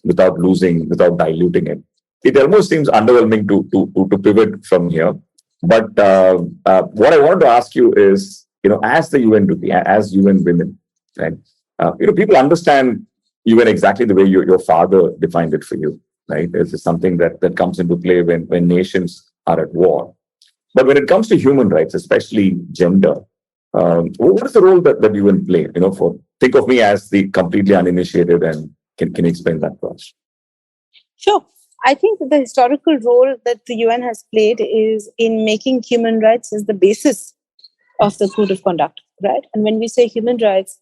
Without diluting it. It almost seems underwhelming to pivot from here. But what I wanted to ask you is, as the UN, as UN women, right? People understand UN exactly the way your father defined it for you, right? It's something that comes into play when nations are at war. But when it comes to human rights, especially gender, what is the role that UN play? Think of me as the completely uninitiated, and can you explain that to us? Sure. I think that the historical role that the UN has played is in making human rights as the basis of the code of conduct, right? And when we say human rights,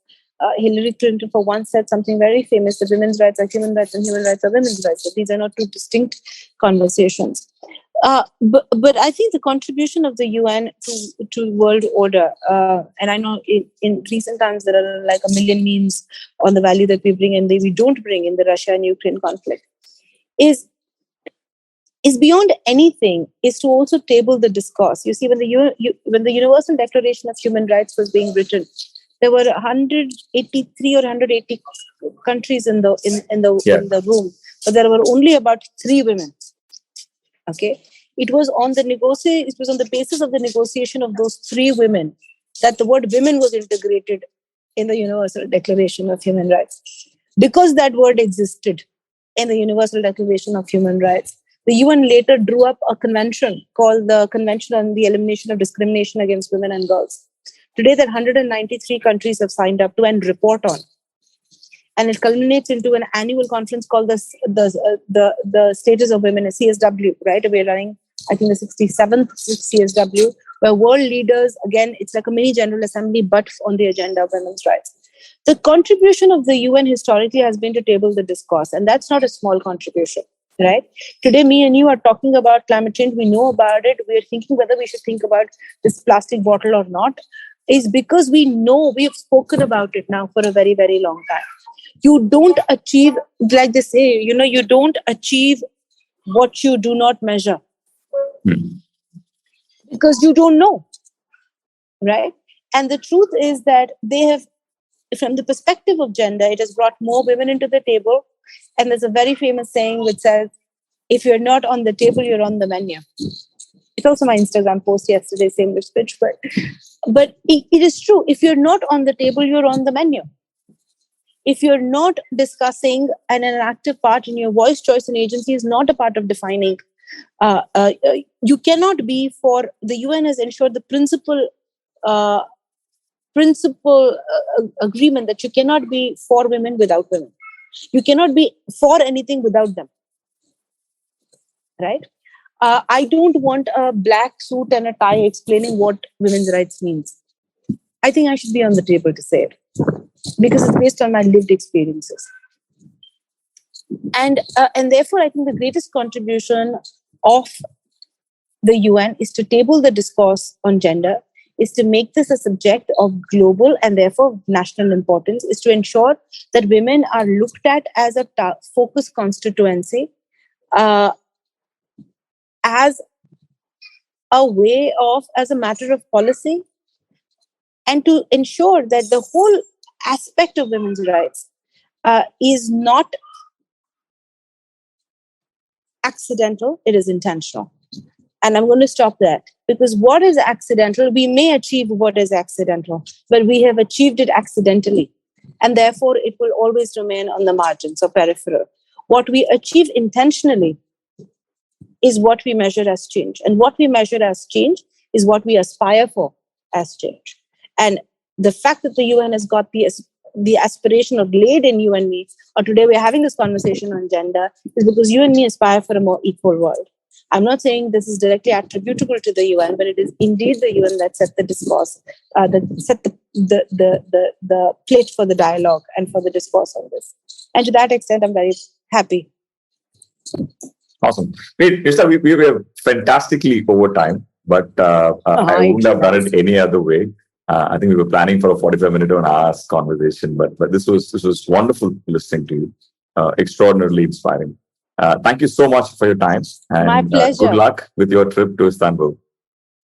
Hillary Clinton for once said something very famous, that women's rights are human rights and human rights are women's rights. But these are not two distinct conversations. But I think the contribution of the UN to world order, and I know in recent times there are like a million memes on the value that we bring and we don't bring in the Russia and Ukraine conflict, is beyond anything, is to also table the discourse. You see, when the Universal Declaration of Human Rights was being written, there were 183 or 180 countries in the room, but there were only about 3 women. Okay, it was on the basis of the negotiation of those 3 women that the word women was integrated in the Universal Declaration of Human Rights. Because that word existed in the Universal Declaration of Human Rights, the UN later drew up a convention called the Convention on the Elimination of Discrimination Against Women and Girls. Today, that 193 countries have signed up to and report on. And it culminates into an annual conference called the Status of Women, CSW, right? We're running, I think, the 67th CSW, where world leaders, again, it's like a mini General Assembly, but on the agenda of women's rights. The contribution of the UN historically has been to table the discourse, and that's not a small contribution, right? Today, me and you are talking about climate change. We know about it. We're thinking whether we should think about this plastic bottle or not, is because we know, we have spoken about it now for a very, very long time. You don't achieve, like they say, you don't achieve what you do not measure. Because you don't know, right? And the truth is that they have, from the perspective of gender, it has brought more women into the table. And there's a very famous saying which says, if you're not on the table, you're on the menu. It's also my Instagram post yesterday saying this pitch, but it is true. If you're not on the table, you're on the menu. If you're not discussing and an active part in your voice, choice, and agency is not a part of defining, you cannot be for, the UN has ensured the principal agreement that you cannot be for women without women. You cannot be for anything without them. Right? I don't want a black suit and a tie explaining what women's rights means. I think I should be on the table to say it, because it's based on my lived experiences. And therefore, I think the greatest contribution of the UN is to table the discourse on gender, is to make this a subject of global and therefore national importance, is to ensure that women are looked at as a focus constituency, as a matter of policy, and to ensure that the whole aspect of women's rights is not accidental, it is intentional. And I'm going to stop that, because what is accidental, we may achieve what is accidental, but we have achieved it accidentally. And therefore, it will always remain on the margins or peripheral. What we achieve intentionally is what we measure as change. And what we measure as change is what we aspire for as change. And the fact that the UN has got the aspiration of laid in you and me, or today we're having this conversation on gender, is because you and me aspire for a more equal world. I'm not saying this is directly attributable to the UN, but it is indeed the UN that set the discourse, that set the plate for the dialogue and for the discourse on this. And to that extent, I'm very happy. Awesome. Nishtha, we were fantastically over time, but I wouldn't have done it any other way. I think we were planning for a 45-minute or an hour's conversation, but this was wonderful listening to you. Extraordinarily inspiring. Thank you so much for your time. And, my pleasure. Good luck with your trip to Istanbul.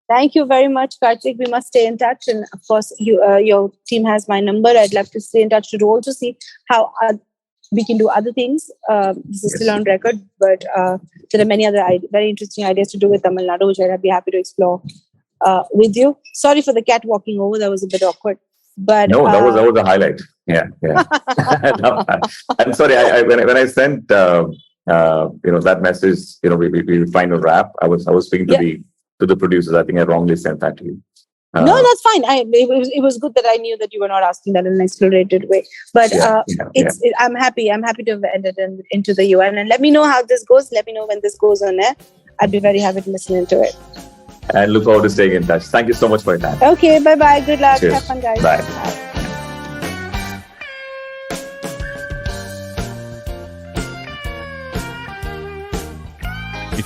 Thank you very much, Karthik. We must stay in touch. And of course, your team has my number. I'd love to stay in touch to also see how we can do other things. This is still on record, but there are many other very interesting ideas to do with Tamil Nadu, which I'd be happy to explore with you. Sorry for the cat walking over. That was a bit awkward. But no, that was a highlight. Yeah. No, I'm sorry. When I sent that message, we find a wrap. I was speaking to the producers. I think I wrongly sent that to you. No, that's fine. It was good that I knew that you were not asking that in an explorative way. But I'm happy. I'm happy to have ended into the UN. And let me know how this goes. Let me know when this goes on air. I'd be very happy to listen into it. And look forward to staying in touch. Thank you so much for your time. Okay, bye-bye. Good luck. Cheers. Have fun, guys. Bye.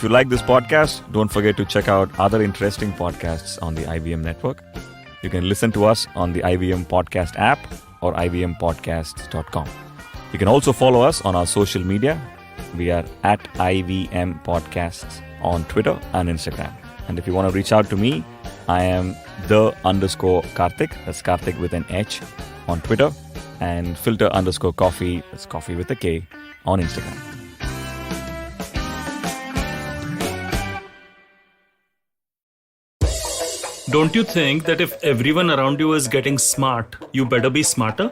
if you like this podcast, don't forget to check out other interesting podcasts on the IVM network. You can listen to us on the IVM Podcast app or ivmpodcasts.com. You can also follow us on our social media. We are at IVM Podcasts on Twitter and Instagram. And if you want to reach out to me, I am _Karthik, that's Karthik with an H, on Twitter, and Filter_Koffee, that's Coffee with a K, on Instagram. Don't you think that if everyone around you is getting smart, you better be smarter?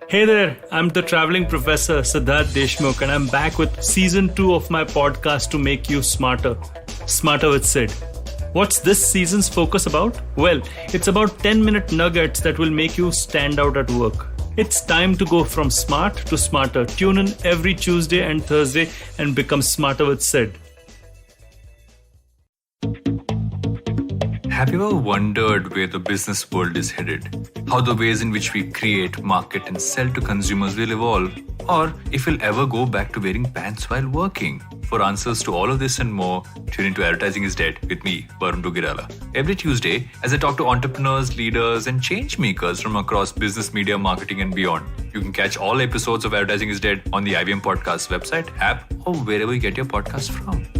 Hey there, I'm the traveling professor Siddharth Deshmukh, and I'm back with season 2 of my podcast to make you smarter. Smarter with Sid. What's this season's focus about? Well, it's about 10-minute nuggets that will make you stand out at work. It's time to go from smart to smarter. Tune in every Tuesday and Thursday and become smarter with Sid. Have you ever wondered where the business world is headed? How the ways in which we create, market and sell to consumers will evolve? Or if we'll ever go back to wearing pants while working? For answers to all of this and more, tune into Advertising is Dead with me, Varun Dugirala. Every Tuesday, as I talk to entrepreneurs, leaders and change makers from across business, media, marketing and beyond. You can catch all episodes of Advertising is Dead on the IVM Podcast website, app or wherever you get your podcast from.